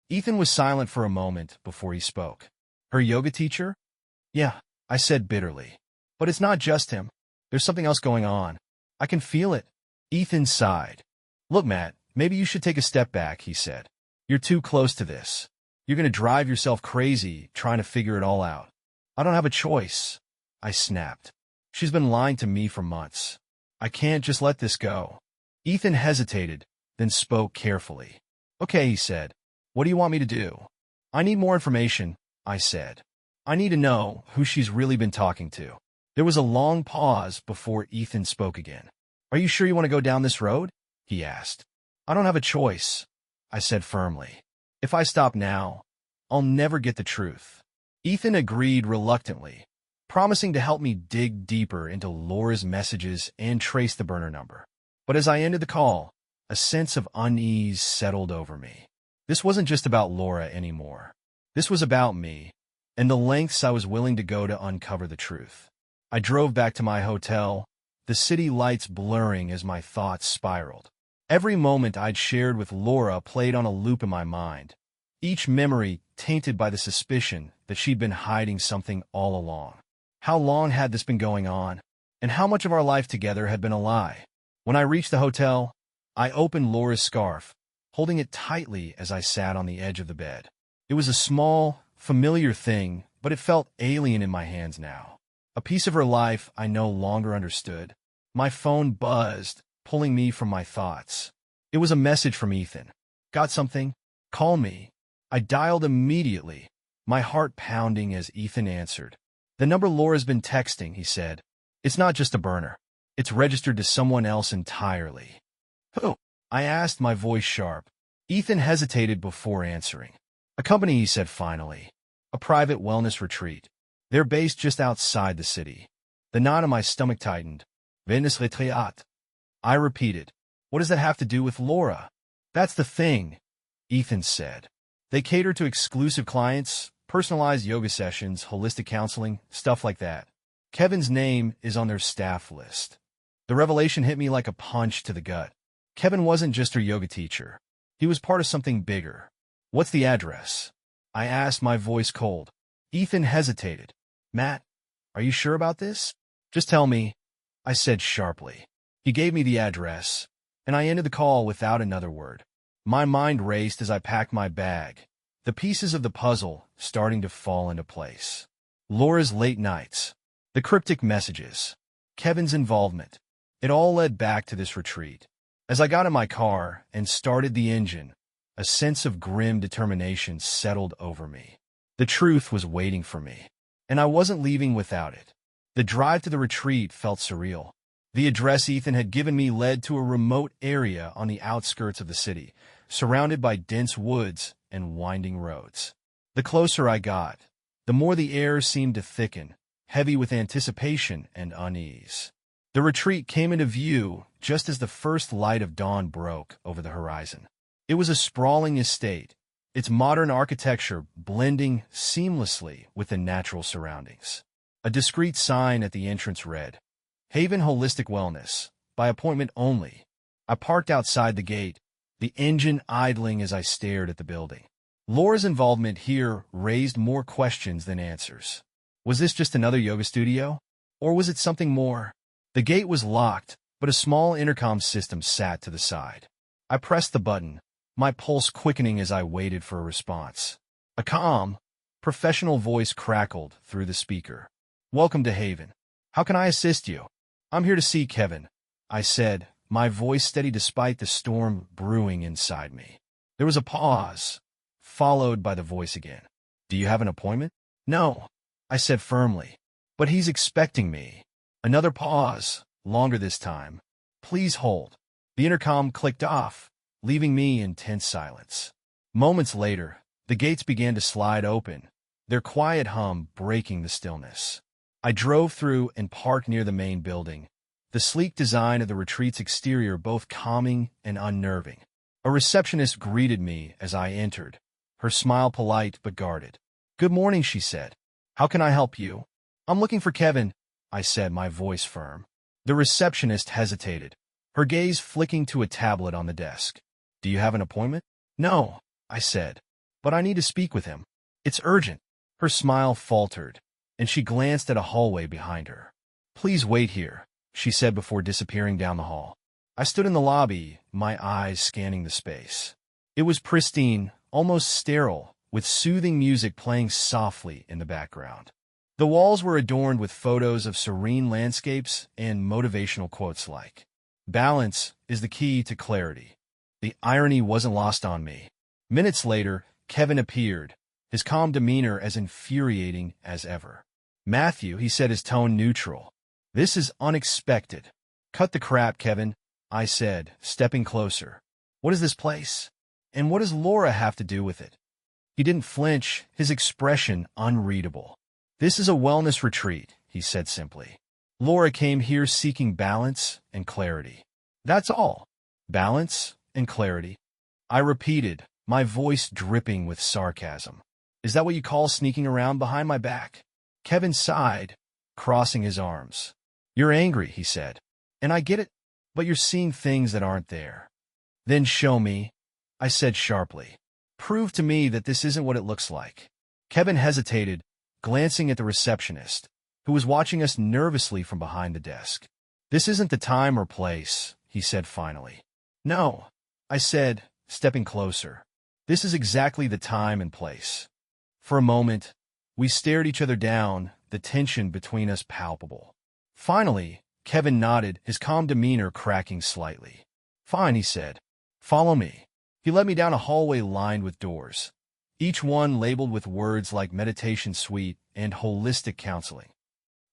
Ethan was silent for a moment before he spoke. "Her yoga teacher?" "Yeah," I said bitterly. "But it's not just him. There's something else going on. I can feel it." Ethan sighed. "Look, Matt, maybe you should take a step back," he said. "You're too close to this. You're going to drive yourself crazy trying to figure it all out." "I don't have a choice," I snapped. "She's been lying to me for months. I can't just let this go." Ethan hesitated, then spoke carefully. "Okay," he said. "What do you want me to do?" "I need more information," I said. "I need to know who she's really been talking to." There was a long pause before Ethan spoke again. "Are you sure you want to go down this road?" he asked. "I don't have a choice," I said firmly. "If I stop now, I'll never get the truth." Ethan agreed reluctantly, promising to help me dig deeper into Laura's messages and trace the burner number. But as I ended the call, a sense of unease settled over me. This wasn't just about Laura anymore. This was about me, and the lengths I was willing to go to uncover the truth. I drove back to my hotel, the city lights blurring as my thoughts spiraled. Every moment I'd shared with Laura played on a loop in my mind, each memory tainted by the suspicion that she'd been hiding something all along. How long had this been going on, and how much of our life together had been a lie? When I reached the hotel, I opened Laura's scarf, holding it tightly as I sat on the edge of the bed. It was a small, familiar thing, but it felt alien in my hands now. A piece of her life I no longer understood. My phone buzzed, pulling me from my thoughts. It was a message from Ethan. "Got something? Call me." I dialed immediately, my heart pounding as Ethan answered. "The number Laura's been texting," he said. "It's not just a burner. It's registered to someone else entirely." "Who?" I asked, my voice sharp. Ethan hesitated before answering. "A company," he said finally. "A private wellness retreat. They're based just outside the city." The knot in my stomach tightened. "Wellness retreat." I repeated. "What does that have to do with Laura?" "That's the thing," Ethan said. "They cater to exclusive clients, personalized yoga sessions, holistic counseling, stuff like that. Kevin's name is on their staff list." The revelation hit me like a punch to the gut. Kevin wasn't just her yoga teacher. He was part of something bigger. "What's the address?" I asked, my voice cold. Ethan hesitated. "Matt, are you sure about this?" "Just tell me," I said sharply. He gave me the address, and I ended the call without another word. My mind raced as I packed my bag, the pieces of the puzzle starting to fall into place. Laura's late nights, the cryptic messages, Kevin's involvement. It all led back to this retreat. As I got in my car and started the engine, a sense of grim determination settled over me. The truth was waiting for me, and I wasn't leaving without it. The drive to the retreat felt surreal. The address Ethan had given me led to a remote area on the outskirts of the city, surrounded by dense woods and winding roads. The closer I got, the more the air seemed to thicken, heavy with anticipation and unease. The retreat came into view just as the first light of dawn broke over the horizon. It was a sprawling estate, its modern architecture blending seamlessly with the natural surroundings. A discreet sign at the entrance read, Haven Holistic Wellness, by appointment only. I parked outside the gate, the engine idling as I stared at the building. Laura's involvement here raised more questions than answers. Was this just another yoga studio? Or was it something more? The gate was locked, but a small intercom system sat to the side. I pressed the button, my pulse quickening as I waited for a response. A calm, professional voice crackled through the speaker. Welcome to Haven. How can I assist you? I'm here to see Kevin, I said, my voice steady despite the storm brewing inside me. There was a pause, followed by the voice again. Do you have an appointment? No, I said firmly. But he's expecting me. Another pause, longer this time. Please hold. The intercom clicked off, leaving me in tense silence. Moments later, the gates began to slide open, their quiet hum breaking the stillness. I drove through and parked near the main building, the sleek design of the retreat's exterior both calming and unnerving. A receptionist greeted me as I entered, her smile polite but guarded. Good morning, she said. How can I help you? I'm looking for Kevin, I said, my voice firm. The receptionist hesitated, her gaze flicking to a tablet on the desk. Do you have an appointment? No, I said, but I need to speak with him. It's urgent. Her smile faltered, and she glanced at a hallway behind her. Please wait here, she said before disappearing down the hall. I stood in the lobby, my eyes scanning the space. It was pristine, almost sterile, with soothing music playing softly in the background. The walls were adorned with photos of serene landscapes and motivational quotes like, Balance is the key to clarity. The irony wasn't lost on me. Minutes later, Kevin appeared, his calm demeanor as infuriating as ever. Matthew, he said, his tone neutral. This is unexpected. Cut the crap, Kevin, I said, stepping closer. What is this place? And what does Laura have to do with it? He didn't flinch, his expression unreadable. This is a wellness retreat, he said simply. Laura came here seeking balance and clarity. That's all. Balance and clarity. I repeated, my voice dripping with sarcasm. Is that what you call sneaking around behind my back? Kevin sighed, crossing his arms. You're angry, he said. And I get it, but you're seeing things that aren't there. Then show me, I said sharply. Prove to me that this isn't what it looks like. Kevin hesitated, glancing at the receptionist, who was watching us nervously from behind the desk. This isn't the time or place, he said finally. No, I said, stepping closer. This is exactly the time and place. For a moment, we stared each other down, the tension between us palpable. Finally, Kevin nodded, his calm demeanor cracking slightly. Fine, he said. Follow me. He led me down a hallway lined with doors, each one labeled with words like meditation suite and holistic counseling.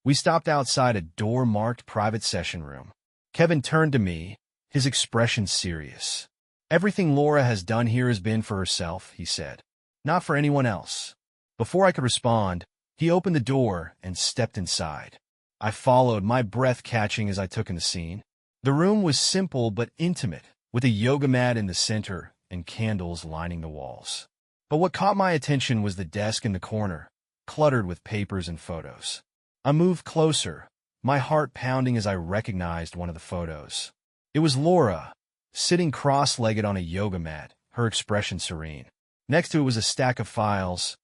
We stopped outside a door-marked private session room. Kevin turned to me, his expression serious. Everything Laura has done here has been for herself, he said, not for anyone else. Before I could respond, he opened the door and stepped inside. I followed, my breath catching as I took in the scene. The room was simple but intimate, with a yoga mat in the center and candles lining the walls. But what caught my attention was the desk in the corner, cluttered with papers and photos. I moved closer, my heart pounding as I recognized one of the photos. It was Laura, sitting cross-legged on a yoga mat, her expression serene. Next to it was a stack of files,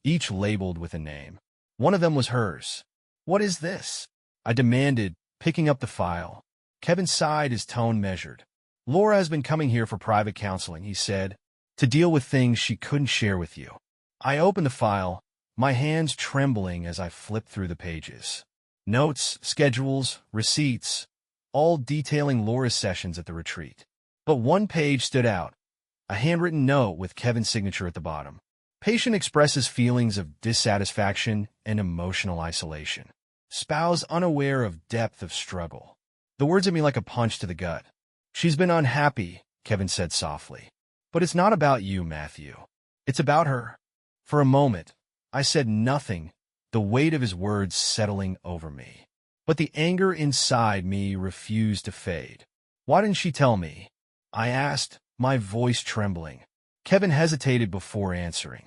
each labeled with a name. One of them was hers. What is this? I demanded, picking up the file. Kevin sighed, his tone measured. Laura has been coming here for private counseling, he said, to deal with things she couldn't share with you. I opened the file, my hands trembling as I flipped through the pages. Notes, schedules, receipts, all detailing Laura's sessions at the retreat. But one page stood out, a handwritten note with Kevin's signature at the bottom. Patient expresses feelings of dissatisfaction and emotional isolation. Spouse unaware of depth of struggle. The words hit me like a punch to the gut. She's been unhappy, Kevin said softly. But it's not about you, Matthew. It's about her. For a moment, I said nothing, the weight of his words settling over me. But the anger inside me refused to fade. Why didn't she tell me? I asked, my voice trembling. Kevin hesitated before answering.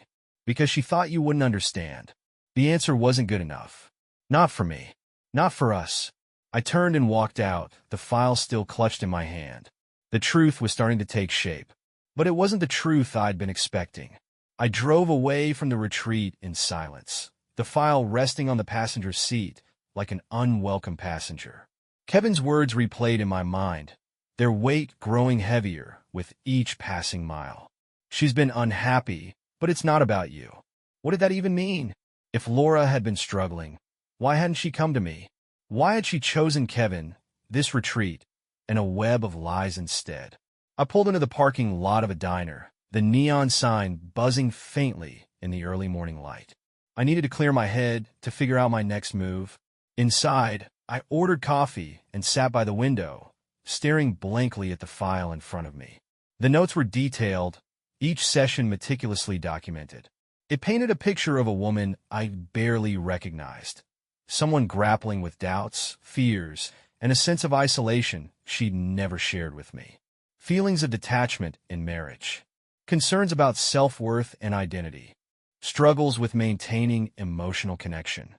Because she thought you wouldn't understand. The answer wasn't good enough. Not for me. Not for us. I turned and walked out, the file still clutched in my hand. The truth was starting to take shape. But it wasn't the truth I'd been expecting. I drove away from the retreat in silence, the file resting on the passenger seat like an unwelcome passenger. Kevin's words replayed in my mind, their weight growing heavier with each passing mile. She's been unhappy, but it's not about you. What did that even mean? If Laura had been struggling, why hadn't she come to me? Why had she chosen Kevin, this retreat, and a web of lies instead? I pulled into the parking lot of a diner, the neon sign buzzing faintly in the early morning light. I needed to clear my head to figure out my next move. Inside, I ordered coffee and sat by the window, staring blankly at the file in front of me. The notes were detailed, each session meticulously documented. It painted a picture of a woman I barely recognized, someone grappling with doubts, fears, and a sense of isolation she'd never shared with me. Feelings of detachment in marriage, concerns about self-worth and identity, struggles with maintaining emotional connection.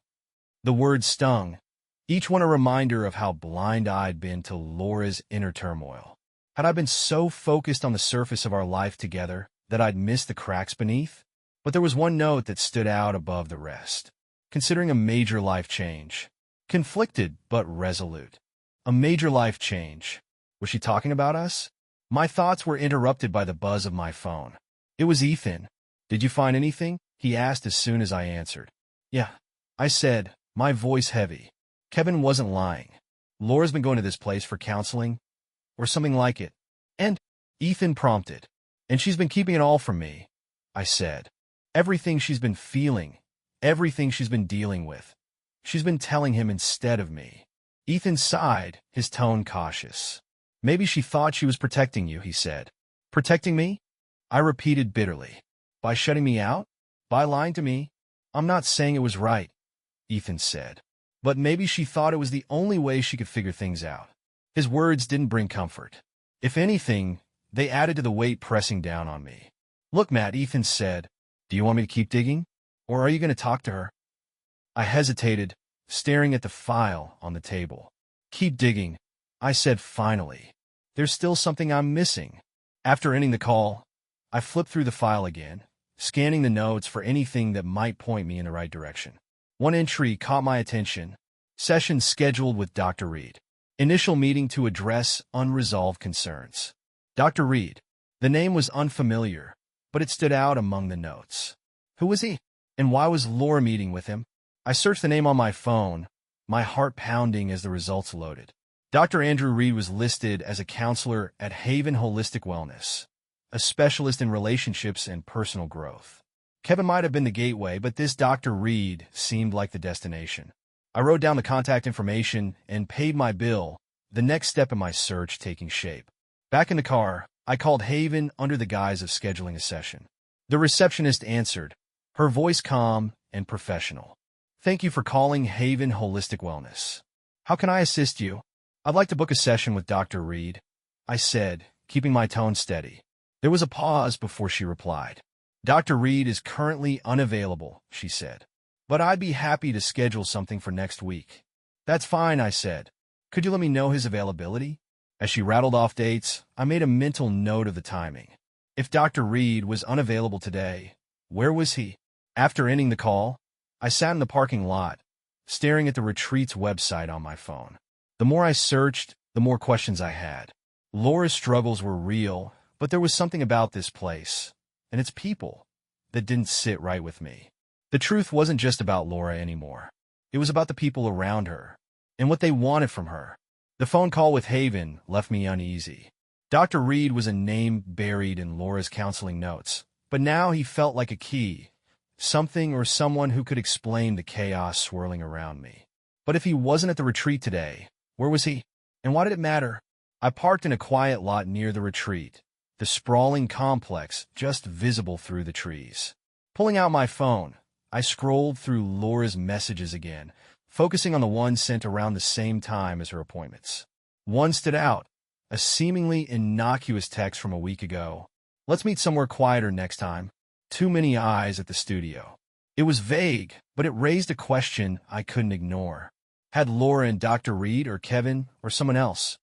The words stung, each one a reminder of how blind I'd been to Laura's inner turmoil. Had I been so focused on the surface of our life together that I'd missed the cracks beneath? But there was one note that stood out above the rest. Considering a major life change. Conflicted but resolute. A major life change. Was she talking about us? My thoughts were interrupted by the buzz of my phone. It was Ethan. Did you find anything? He asked as soon as I answered. Yeah, I said, my voice heavy. Kevin wasn't lying. Laura's been going to this place for counseling, or something like it. And Ethan prompted. And she's been keeping it all from me, I said. Everything she's been feeling, everything she's been dealing with. She's been telling him instead of me. Ethan sighed, his tone cautious. Maybe she thought she was protecting you, he said. Protecting me? I repeated bitterly. By shutting me out? By lying to me? I'm not saying it was right, Ethan said. But maybe she thought it was the only way she could figure things out. His words didn't bring comfort. If anything, they added to the weight pressing down on me. Look, Matt, Ethan said. Do you want me to keep digging? Or are you going to talk to her? I hesitated, staring at the file on the table. Keep digging, I said finally. There's still something I'm missing. After ending the call, I flipped through the file again, scanning the notes for anything that might point me in the right direction. One entry caught my attention. Session scheduled with Dr. Reed. Initial meeting to address unresolved concerns. Dr. Reed. The name was unfamiliar, but it stood out among the notes. Who was he? And why was Laura meeting with him? I searched the name on my phone, my heart pounding as the results loaded. Dr. Andrew Reed was listed as a counselor at Haven Holistic Wellness, a specialist in relationships and personal growth. Kevin might have been the gateway, but this Dr. Reed seemed like the destination. I wrote down the contact information and paid my bill, the next step in my search taking shape. Back in the car, I called Haven under the guise of scheduling a session. The receptionist answered, her voice calm and professional. Thank you for calling Haven Holistic Wellness. How can I assist you? I'd like to book a session with Dr. Reed, I said, keeping my tone steady. There was a pause before she replied. Dr. Reed is currently unavailable, she said. But I'd be happy to schedule something for next week. That's fine, I said. Could you let me know his availability? As she rattled off dates, I made a mental note of the timing. If Dr. Reed was unavailable today, where was he? After ending the call, I sat in the parking lot, staring at the retreat's website on my phone. The more I searched, the more questions I had. Laura's struggles were real, but there was something about this place, and its people, that didn't sit right with me. The truth wasn't just about Laura anymore. It was about the people around her, and what they wanted from her. The phone call with Haven left me uneasy. Dr. Reed was a name buried in Laura's counseling notes, but now he felt like a key, something or someone who could explain the chaos swirling around me. But if he wasn't at the retreat today, where was he? And why did it matter? I parked in a quiet lot near the retreat, the sprawling complex just visible through the trees. Pulling out my phone, I scrolled through Laura's messages again, focusing on the ones sent around the same time as her appointments. One stood out, a seemingly innocuous text from a week ago. Let's meet somewhere quieter next time. Too many eyes at the studio. It was vague, but it raised a question I couldn't ignore. Had Laura and Dr. Reed or Kevin or someone else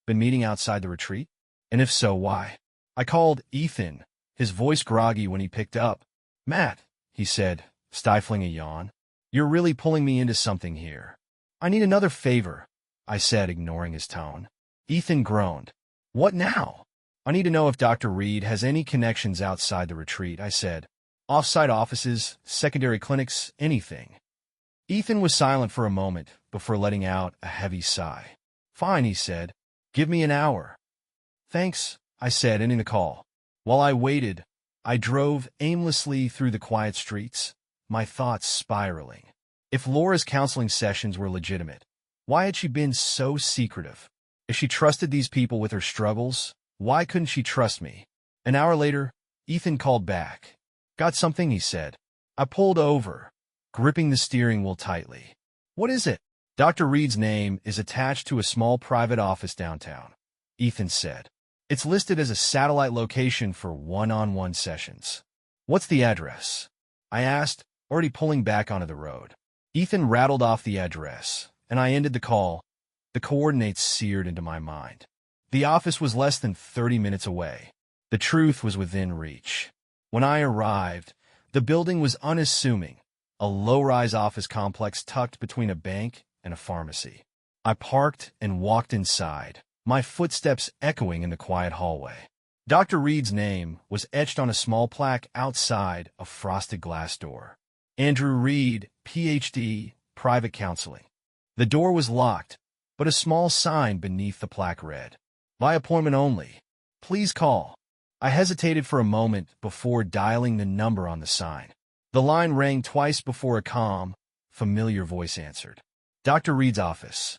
been meeting outside the retreat? And if so, why? I called Ethan, his voice groggy when he picked up. "Matt," he said, stifling a yawn. "You're really pulling me into something here." "I need another favor," I said, ignoring his tone. Ethan groaned. "What now?" "I need to know if Dr. Reed has any connections outside the retreat," I said. "Off-site offices, secondary clinics, anything." Ethan was silent for a moment before letting out a heavy sigh. "Fine," he said. "Give me an hour." "Thanks," I said, ending the call. While I waited, I drove aimlessly through the quiet streets, my thoughts spiraling. If Laura's counseling sessions were legitimate, why had she been so secretive? If she trusted these people with her struggles, why couldn't she trust me? An hour later, Ethan called back. "Got something?" he said. I pulled over, gripping the steering wheel tightly. "What is it?" "Dr. Reed's name is attached to a small private office downtown," Ethan said. "It's listed as a satellite location for one-on-one sessions." "What's the address?" I asked, already pulling back onto the road. Ethan rattled off the address, and I ended the call. The coordinates seared into my mind. The office was less than 30 minutes away. The truth was within reach. When I arrived, the building was unassuming, a low-rise office complex tucked between a bank and a pharmacy. I parked and walked inside, my footsteps echoing in the quiet hallway. Dr. Reed's name was etched on a small plaque outside a frosted glass door. Andrew Reed, Ph.D., Private Counseling. The door was locked, but a small sign beneath the plaque read, "By appointment only. Please call." I hesitated for a moment before dialing the number on the sign. The line rang twice before a calm, familiar voice answered. "Dr. Reed's office."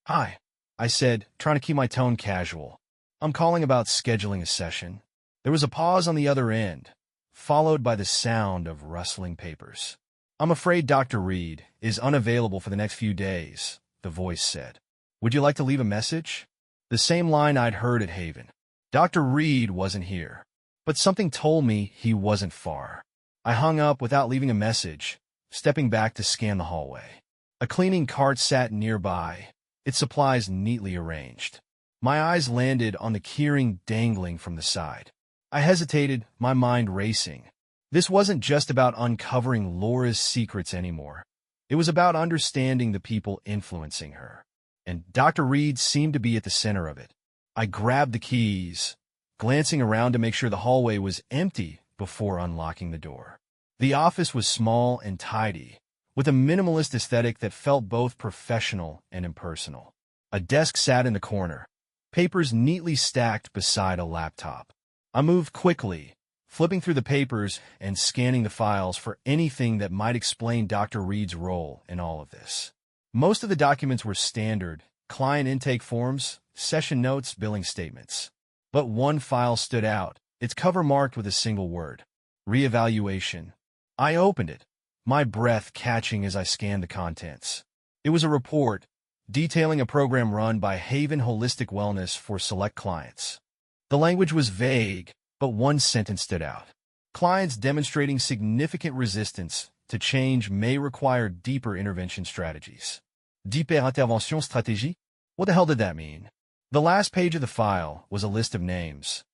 "Hi," I said, trying to keep my tone casual. "I'm calling about scheduling a session." There was a pause on the other end, followed by the sound of rustling papers. "I'm afraid Dr. Reed is unavailable for the next few days," the voice said. "Would you like to leave a message?" The same line I'd heard at Haven. Dr. Reed wasn't here, but something told me he wasn't far. I hung up without leaving a message, stepping back to scan the hallway. A cleaning cart sat nearby, its supplies neatly arranged. My eyes landed on the keyring dangling from the side. I hesitated, my mind racing. This wasn't just about uncovering Laura's secrets anymore. It was about understanding the people influencing her. And Dr. Reed seemed to be at the center of it. I grabbed the keys, glancing around to make sure the hallway was empty before unlocking the door. The office was small and tidy, with a minimalist aesthetic that felt both professional and impersonal. A desk sat in the corner, papers neatly stacked beside a laptop. I moved quickly, flipping through the papers and scanning the files for anything that might explain Dr. Reed's role in all of this. Most of the documents were standard, client intake forms, session notes, billing statements. But one file stood out, its cover marked with a single word: reevaluation. I opened it, my breath catching as I scanned the contents. It was a report detailing a program run by Haven Holistic Wellness for select clients. The language was vague, but one sentence stood out. Clients demonstrating significant resistance to change may require deeper intervention strategies. Deeper intervention stratégie? What the hell did that mean? The last page of the file was a list of names,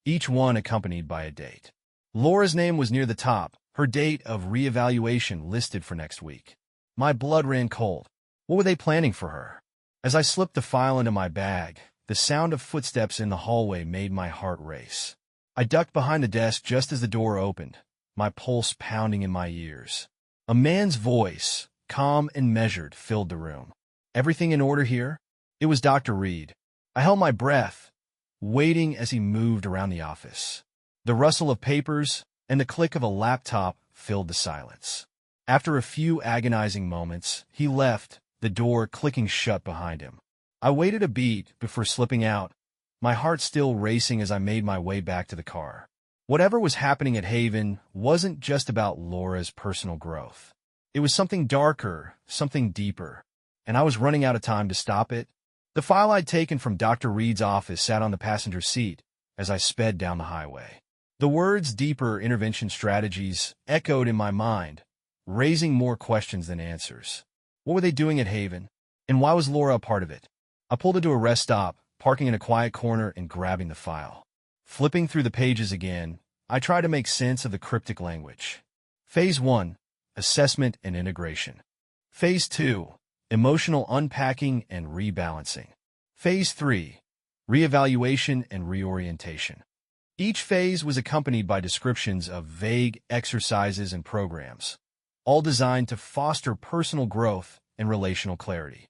each one accompanied by a date. Laura's name was near the top, her date of reevaluation listed for next week. My blood ran cold. What were they planning for her? As I slipped the file into my bag, the sound of footsteps in the hallway made my heart race. I ducked behind the desk just as the door opened, my pulse pounding in my ears. A man's voice, calm and measured, filled the room. "Everything in order here?" It was Dr. Reed. I held my breath, waiting as he moved around the office. The rustle of papers and the click of a laptop filled the silence. After a few agonizing moments, he left, the door clicking shut behind him. I waited a beat before slipping out, my heart still racing as I made my way back to the car. Whatever was happening at Haven wasn't just about Laura's personal growth. It was something darker, something deeper, and I was running out of time to stop it. The file I'd taken from Dr. Reed's office sat on the passenger seat as I sped down the highway. The words "deeper intervention strategies" echoed in my mind, raising more questions than answers. What were they doing at Haven? And why was Laura a part of it? I pulled into a rest stop, parking in a quiet corner and grabbing the file. Flipping through the pages again, I tried to make sense of the cryptic language. Phase 1, Assessment and Integration. Phase 2, Emotional Unpacking and Rebalancing. Phase 3, Reevaluation and Reorientation. Each phase was accompanied by descriptions of vague exercises and programs, all designed to foster personal growth and relational clarity.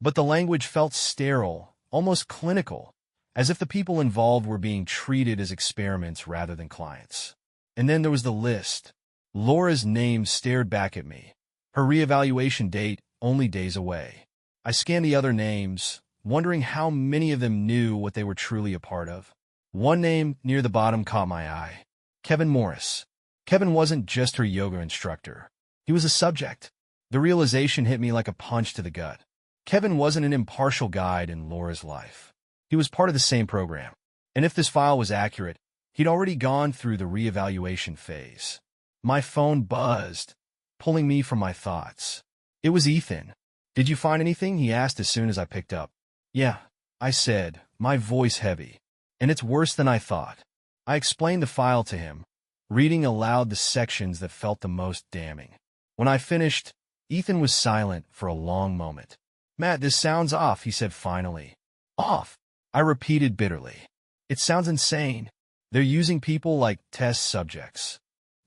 But the language felt sterile, almost clinical, as if the people involved were being treated as experiments rather than clients. And then there was the list. Laura's name stared back at me, her reevaluation date only days away. I scanned the other names, wondering how many of them knew what they were truly a part of. One name near the bottom caught my eye. Kevin Morris. Kevin wasn't just her yoga instructor. He was a subject. The realization hit me like a punch to the gut. Kevin wasn't an impartial guide in Laura's life. He was part of the same program. And if this file was accurate, he'd already gone through the reevaluation phase. My phone buzzed, pulling me from my thoughts. It was Ethan. "Did you find anything?" he asked as soon as I picked up. "Yeah," I said, my voice heavy. "And it's worse than I thought." I explained the file to him, reading aloud the sections that felt the most damning. When I finished, Ethan was silent for a long moment. "Matt, this sounds off," he said finally. "Off?" I repeated bitterly. "It sounds insane. They're using people like test subjects."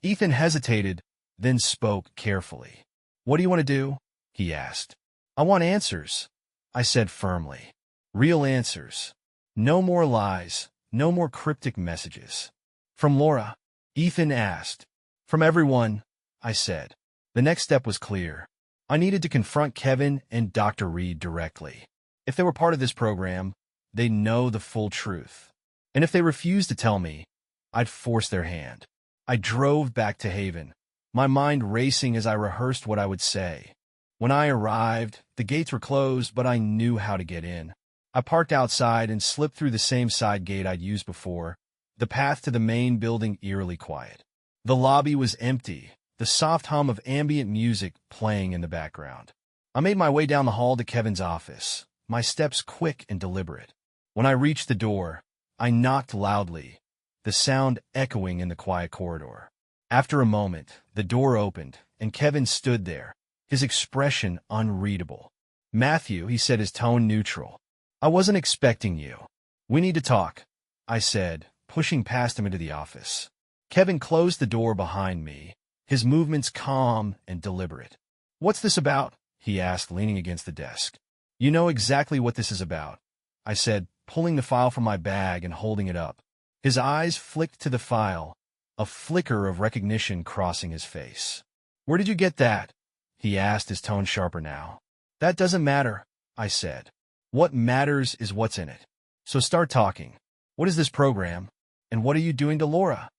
Ethan hesitated, then spoke carefully. "What do you want to do?" he asked. "I want answers," I said firmly. "Real answers. No more lies, no more cryptic messages." "From Laura?" Ethan asked. "From everyone," I said. The next step was clear. I needed to confront Kevin and Dr. Reed directly. If they were part of this program, they'd know the full truth. And if they refused to tell me, I'd force their hand. I drove back to Haven, my mind racing as I rehearsed what I would say. When I arrived, the gates were closed, but I knew how to get in. I parked outside and slipped through the same side gate I'd used before, the path to the main building eerily quiet. The lobby was empty, the soft hum of ambient music playing in the background. I made my way down the hall to Kevin's office, my steps quick and deliberate. When I reached the door, I knocked loudly, the sound echoing in the quiet corridor. After a moment, the door opened, and Kevin stood there, his expression unreadable. "Matthew," he said, his tone neutral. "I wasn't expecting you. We need to talk," I said, pushing past him into the office. Kevin closed the door behind me, his movements calm and deliberate. "What's this about?" he asked, leaning against the desk. "You know exactly what this is about," I said, pulling the file from my bag and holding it up. His eyes flicked to the file, a flicker of recognition crossing his face. "Where did you get that?" he asked, his tone sharper now. "That doesn't matter," I said. "What matters is what's in it. So start talking. What is this program? And what are you doing to Laura?"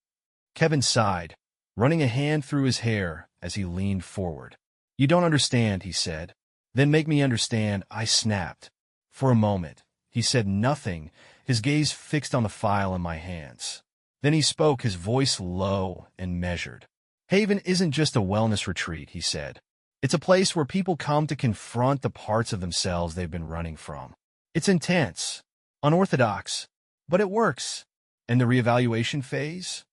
Kevin sighed, running a hand through his hair as he leaned forward. "You don't understand," he said. "Then make me understand," I snapped. For a moment, he said nothing, his gaze fixed on the file in my hands. Then he spoke, his voice low and measured. "Haven isn't just a wellness retreat," he said. "It's a place where people come to confront the parts of themselves they've been running from. It's intense, unorthodox, but it works." "And the reevaluation phase?"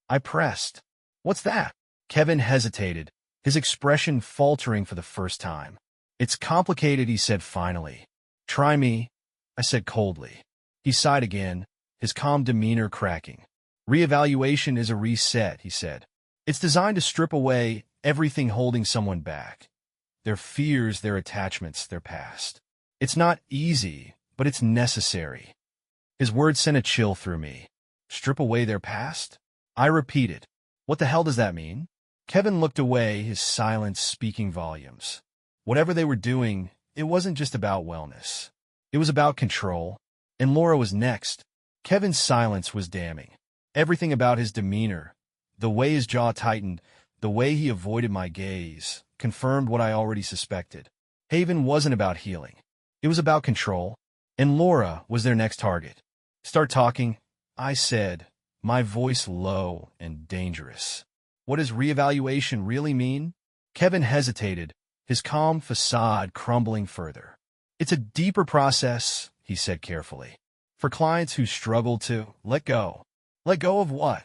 I pressed. "What's that?" Kevin hesitated, his expression faltering for the first time. "It's complicated," he said finally. "Try me," I said coldly. He sighed again, his calm demeanor cracking. "Reevaluation is a reset," he said. "It's designed to strip away everything holding someone back. Their fears, their attachments, their past. It's not easy, but it's necessary." His words sent a chill through me. "Strip away their past?" I repeated. "What the hell does that mean?" Kevin looked away, his silence speaking volumes. Whatever they were doing, it wasn't just about wellness. It was about control. And Laura was next. Kevin's silence was damning. Everything about his demeanor, the way his jaw tightened, the way he avoided my gaze, confirmed what I already suspected. Haven wasn't about healing. It was about control. And Laura was their next target. "Start talking," I said, my voice low and dangerous. "What does reevaluation really mean?" Kevin hesitated, his calm facade crumbling further. It's a deeper process, he said carefully. For clients who struggle to let go. Let go of what?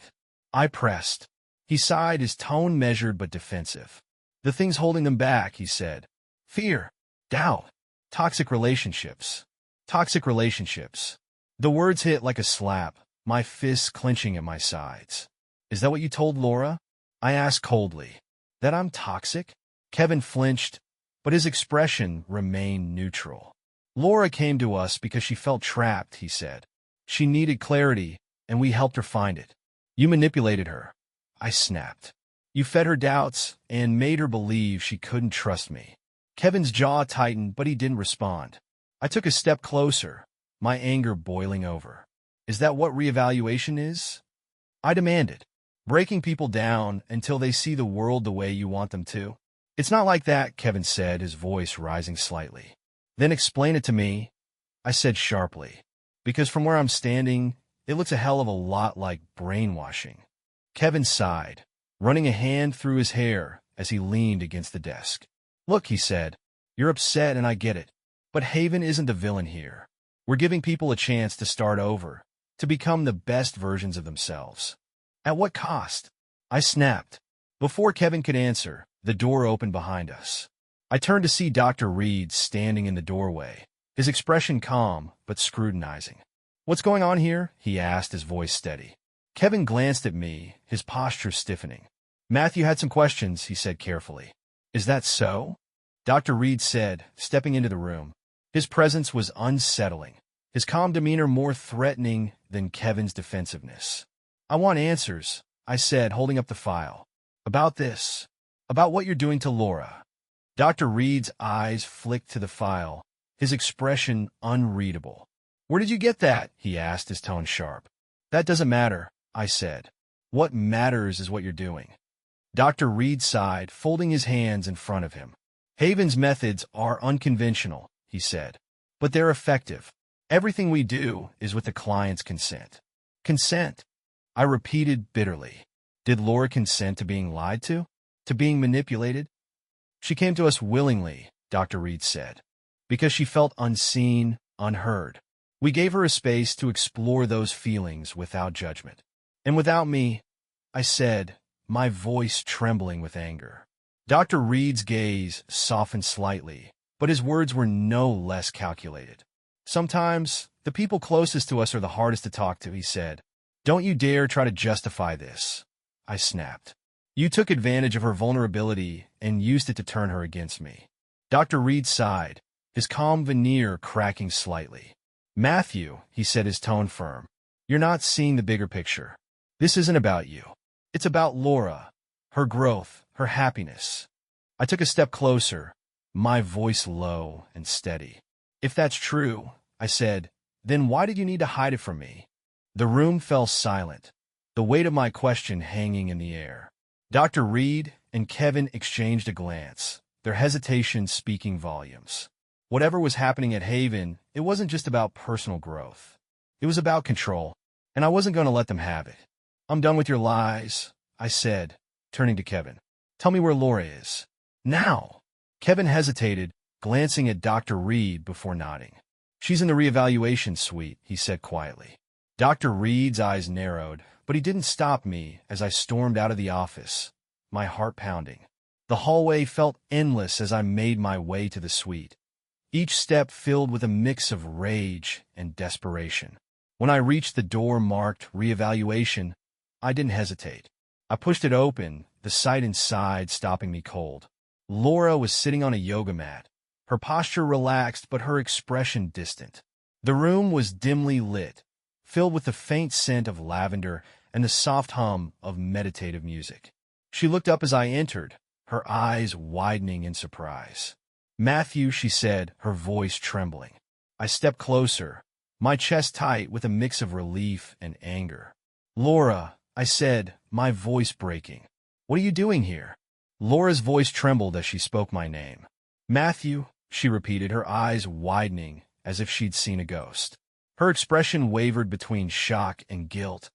I pressed. He sighed, his tone measured but defensive. The things holding them back, he said. Fear, doubt, toxic relationships. Toxic relationships. The words hit like a slap, my fists clenching at my sides. Is that what you told Laura? I asked coldly. That I'm toxic? Kevin flinched, but his expression remained neutral. Laura came to us because she felt trapped, he said. She needed clarity, and we helped her find it. You manipulated her. I snapped. You fed her doubts and made her believe she couldn't trust me. Kevin's jaw tightened, but he didn't respond. I took a step closer, my anger boiling over. Is that what reevaluation is? I demanded. Breaking people down until they see the world the way you want them to? It's not like that, Kevin said, his voice rising slightly. Then explain it to me, I said sharply. Because from where I'm standing, it looks a hell of a lot like brainwashing. Kevin sighed, running a hand through his hair as he leaned against the desk. Look, he said, you're upset and I get it. But Haven isn't the villain here. We're giving people a chance to start over, to become the best versions of themselves. At what cost? I snapped. Before Kevin could answer, the door opened behind us. I turned to see Dr. Reed standing in the doorway, his expression calm but scrutinizing. What's going on here? He asked, his voice steady. Kevin glanced at me, his posture stiffening. Matthew had some questions, he said carefully. Is that so? Dr. Reed said, stepping into the room. His presence was unsettling, his calm demeanor more threatening than Kevin's defensiveness. I want answers, I said, holding up the file. About this. About what you're doing to Laura. Dr. Reed's eyes flicked to the file, his expression unreadable. Where did you get that? He asked, his tone sharp. That doesn't matter, I said. What matters is what you're doing. Dr. Reed sighed, folding his hands in front of him. Haven's methods are unconventional, he said, but they're effective. Everything we do is with the client's consent. Consent, I repeated bitterly. Did Laura consent to being lied to? To being manipulated? She came to us willingly, Dr. Reed said, because she felt unseen, unheard. We gave her a space to explore those feelings without judgment. And without me, I said, my voice trembling with anger. Dr. Reed's gaze softened slightly, but his words were no less calculated. Sometimes, the people closest to us are the hardest to talk to, he said. Don't you dare try to justify this, I snapped. You took advantage of her vulnerability and used it to turn her against me. Dr. Reed sighed, his calm veneer cracking slightly. Matthew, he said, his tone firm, you're not seeing the bigger picture. This isn't about you. It's about Laura, her growth, her happiness. I took a step closer, my voice low and steady. If that's true, I said, then why did you need to hide it from me? The room fell silent, the weight of my question hanging in the air. Dr. Reed and Kevin exchanged a glance, their hesitation speaking volumes. Whatever was happening at Haven, it wasn't just about personal growth. It was about control, and I wasn't going to let them have it. I'm done with your lies, I said, turning to Kevin. Tell me where Laura is. Now. Kevin hesitated, glancing at Dr. Reed before nodding. She's in the reevaluation suite, he said quietly. Dr. Reed's eyes narrowed, but he didn't stop me as I stormed out of the office, my heart pounding. The hallway felt endless as I made my way to the suite, each step filled with a mix of rage and desperation. When I reached the door marked reevaluation, I didn't hesitate. I pushed it open, the sight inside stopping me cold. Laura was sitting on a yoga mat, her posture relaxed but her expression distant. The room was dimly lit, filled with the faint scent of lavender and the soft hum of meditative music. She looked up as I entered, her eyes widening in surprise. Matthew, she said, her voice trembling. I stepped closer, my chest tight with a mix of relief and anger. Laura, I said, my voice breaking. What are you doing here? Laura's voice trembled as she spoke my name. Matthew, she repeated, her eyes widening as if she'd seen a ghost. Her expression wavered between shock and guilt,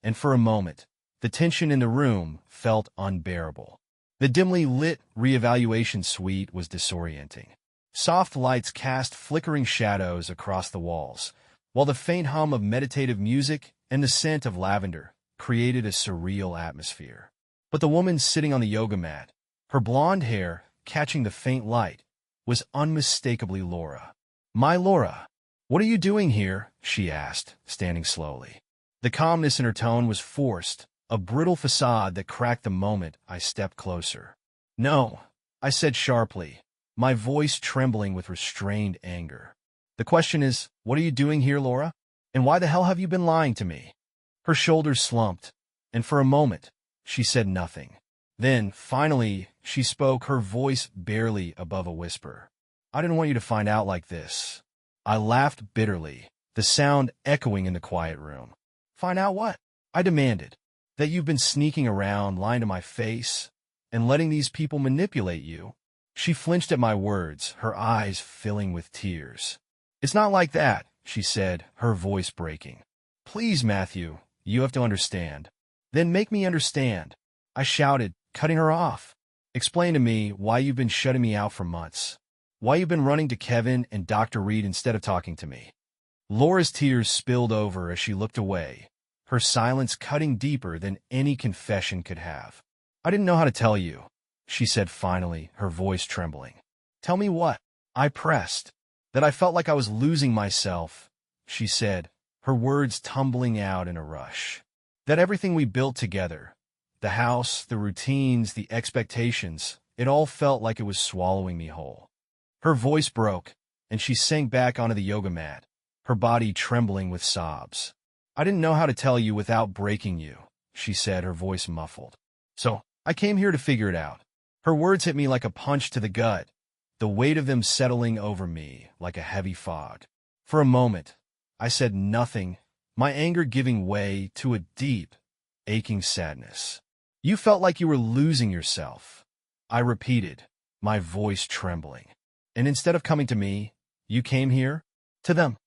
and for a moment, the tension in the room felt unbearable. The dimly lit reevaluation suite was disorienting. Soft lights cast flickering shadows across the walls, while the faint hum of meditative music and the scent of lavender created a surreal atmosphere. But the woman sitting on the yoga mat, her blonde hair catching the faint light, was unmistakably Laura. "My Laura, what are you doing here?" she asked, standing slowly. The calmness in her tone was forced, a brittle facade that cracked the moment I stepped closer. "No," I said sharply, my voice trembling with restrained anger. "The question is, what are you doing here, Laura? And why the hell have you been lying to me?" Her shoulders slumped, and for a moment, she said nothing. Then, finally, she spoke, her voice barely above a whisper. "I didn't want you to find out like this." I laughed bitterly, the sound echoing in the quiet room. "Find out what?" I demanded. "That you've been sneaking around, lying to my face, and letting these people manipulate you." She flinched at my words, her eyes filling with tears. "It's not like that," she said, her voice breaking. "Please, Matthew, you have to understand." "Then make me understand," I shouted, cutting her off. "Explain to me why you've been shutting me out for months. Why you've been running to Kevin and Dr. Reed instead of talking to me." Laura's tears spilled over as she looked away, her silence cutting deeper than any confession could have. "I didn't know how to tell you," she said finally, her voice trembling. "Tell me what?" I pressed. "That I felt like I was losing myself," she said, her words tumbling out in a rush. "That everything we built together, the house, the routines, the expectations, it all felt like it was swallowing me whole." Her voice broke, and she sank back onto the yoga mat, her body trembling with sobs. "I didn't know how to tell you without breaking you," she said, her voice muffled. "So, I came here to figure it out." Her words hit me like a punch to the gut, the weight of them settling over me like a heavy fog. For a moment, I said nothing, my anger giving way to a deep, aching sadness. "You felt like you were losing yourself," I repeated, my voice trembling. "And instead of coming to me, you came here? To them."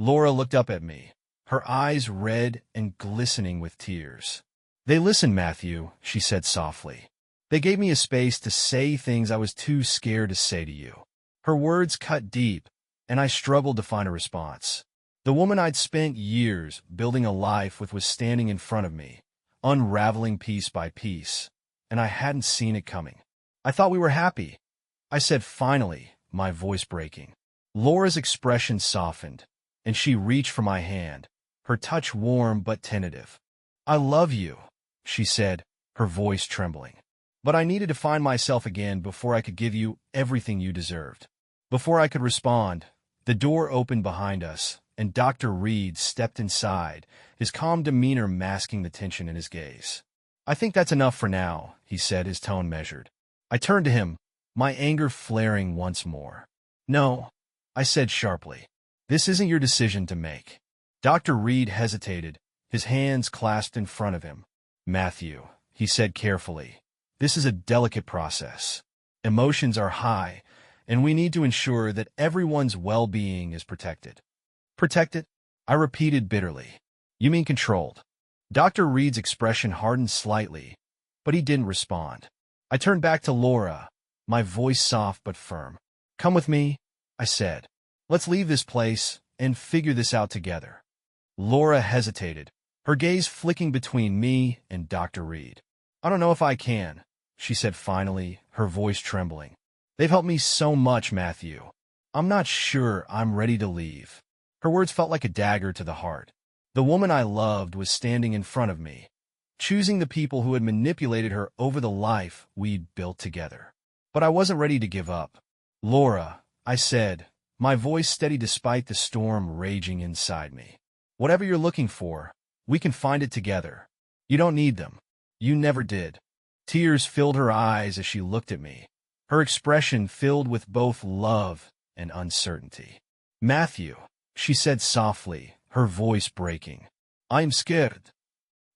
Laura looked up at me, her eyes red and glistening with tears. "They listened, Matthew," she said softly. "They gave me a space to say things I was too scared to say to you." Her words cut deep, and I struggled to find a response. The woman I'd spent years building a life with was standing in front of me, unraveling piece by piece, and I hadn't seen it coming. "I thought we were happy," I said finally, my voice breaking. Laura's expression softened, and she reached for my hand, her touch warm but tentative. "I love you," she said, her voice trembling. "But I needed to find myself again before I could give you everything you deserved." Before I could respond, the door opened behind us, and Dr. Reed stepped inside, his calm demeanor masking the tension in his gaze. "I think that's enough for now," he said, his tone measured. I turned to him, my anger flaring once more. "No," I said sharply. "This isn't your decision to make." Dr. Reed hesitated, his hands clasped in front of him. "Matthew," he said carefully, "this is a delicate process. Emotions are high, and we need to ensure that everyone's well-being is protected." "Protected?" I repeated bitterly. "You mean controlled?" Dr. Reed's expression hardened slightly, but he didn't respond. I turned back to Laura, my voice soft but firm. "Come with me," I said. "Let's leave this place and figure this out together." Laura hesitated, her gaze flicking between me and Dr. Reed. "I don't know if I can," she said finally, her voice trembling. "They've helped me so much, Matthew. I'm not sure I'm ready to leave." Her words felt like a dagger to the heart. The woman I loved was standing in front of me, choosing the people who had manipulated her over the life we'd built together. But I wasn't ready to give up. "Laura," I said, my voice steady despite the storm raging inside me. "Whatever you're looking for, we can find it together. You don't need them. You never did." Tears filled her eyes as she looked at me, her expression filled with both love and uncertainty. "Matthew," she said softly, her voice breaking, "I'm scared."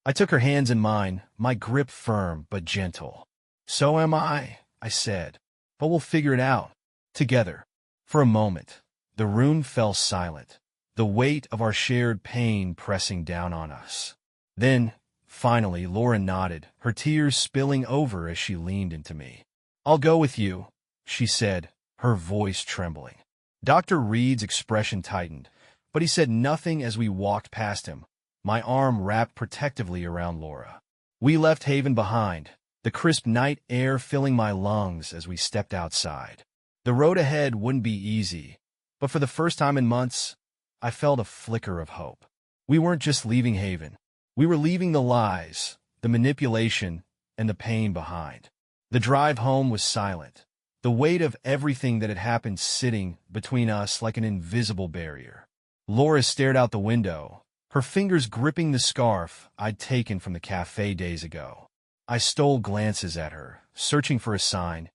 I took her hands in mine, my grip firm but gentle. "So am I," I said, "but we'll figure it out. Together." For a moment, the room fell silent, the weight of our shared pain pressing down on us. Then, Finally, Laura nodded, her tears spilling over as she leaned into me. "I'll go with you," she said, her voice trembling. Dr. Reed's expression tightened, but he said nothing as we walked past him, my arm wrapped protectively around Laura. We left Haven behind, the crisp night air filling my lungs as we stepped outside. The road ahead wouldn't be easy, but for the first time in months, I felt a flicker of hope. We weren't just leaving Haven. We were leaving the lies, the manipulation, and the pain behind. The drive home was silent, the weight of everything that had happened sitting between us like an invisible barrier. Laura stared out the window, her fingers gripping the scarf I'd taken from the cafe days ago. I stole glances at her, searching for a sign,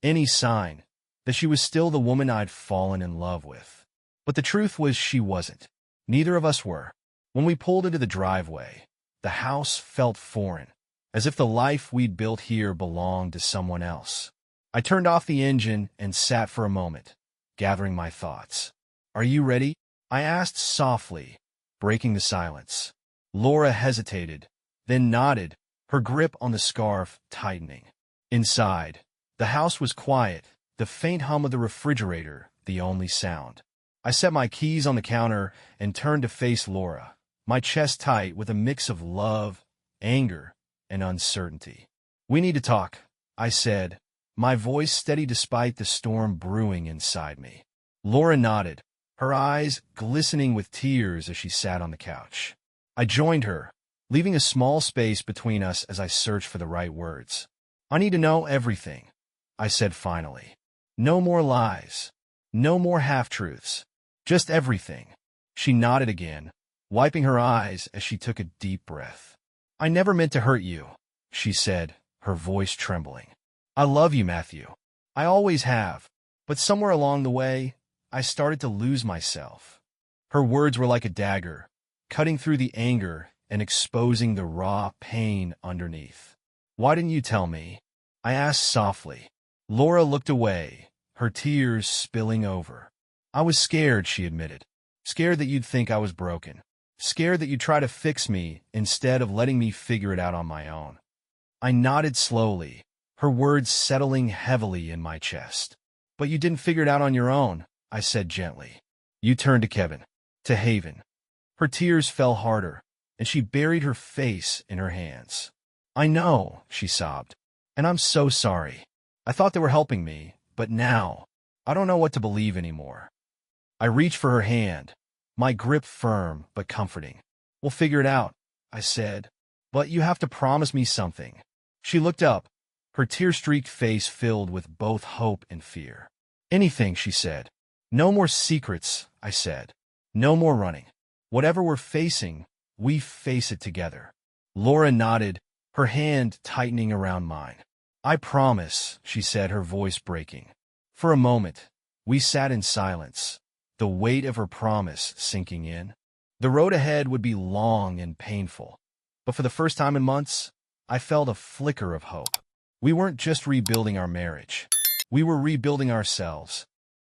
any sign, that she was still the woman I'd fallen in love with. But the truth was she wasn't. Neither of us were. When we pulled into the driveway, the house felt foreign, as if the life we'd built here belonged to someone else. I turned off the engine and sat for a moment, gathering my thoughts. "Are you ready?" I asked softly, breaking the silence. Laura hesitated, then nodded, her grip on the scarf tightening. Inside, the house was quiet, the faint hum of the refrigerator the only sound. I set my keys on the counter and turned to face Laura, my chest tight with a mix of love, anger, and uncertainty. "We need to talk," I said, my voice steady despite the storm brewing inside me. Laura nodded, her eyes glistening with tears as she sat on the couch. I joined her, leaving a small space between us as I searched for the right words. "I need to know everything," I said finally. "No more lies. No more half-truths. Just everything." She nodded again, wiping her eyes as she took a deep breath. "I never meant to hurt you," she said, her voice trembling. "I love you, Matthew. I always have. But somewhere along the way, I started to lose myself." Her words were like a dagger, cutting through the anger and exposing the raw pain underneath. "Why didn't you tell me?" I asked softly. Laura looked away, her tears spilling over. "I was scared," she admitted. "Scared that you'd think I was broken. Scared that you'd try to fix me instead of letting me figure it out on my own." I nodded slowly, her words settling heavily in my chest. "But you didn't figure it out on your own," I said gently. "You turned to Kevin, to Haven." Her tears fell harder, and she buried her face in her hands. "I know," she sobbed, "and I'm so sorry. I thought they were helping me, but now, I don't know what to believe anymore." I reached for her hand, my grip firm but comforting. "We'll figure it out," I said, "but you have to promise me something." She looked up, her tear-streaked face filled with both hope and fear. "Anything," she said. "No more secrets," I said. "No more running. Whatever we're facing, we face it together." Laura nodded, her hand tightening around mine. "I promise," she said, her voice breaking. For a moment, we sat in silence, the weight of her promise sinking in. The road ahead would be long and painful, but for the first time in months, I felt a flicker of hope. We weren't just rebuilding our marriage. We were rebuilding ourselves,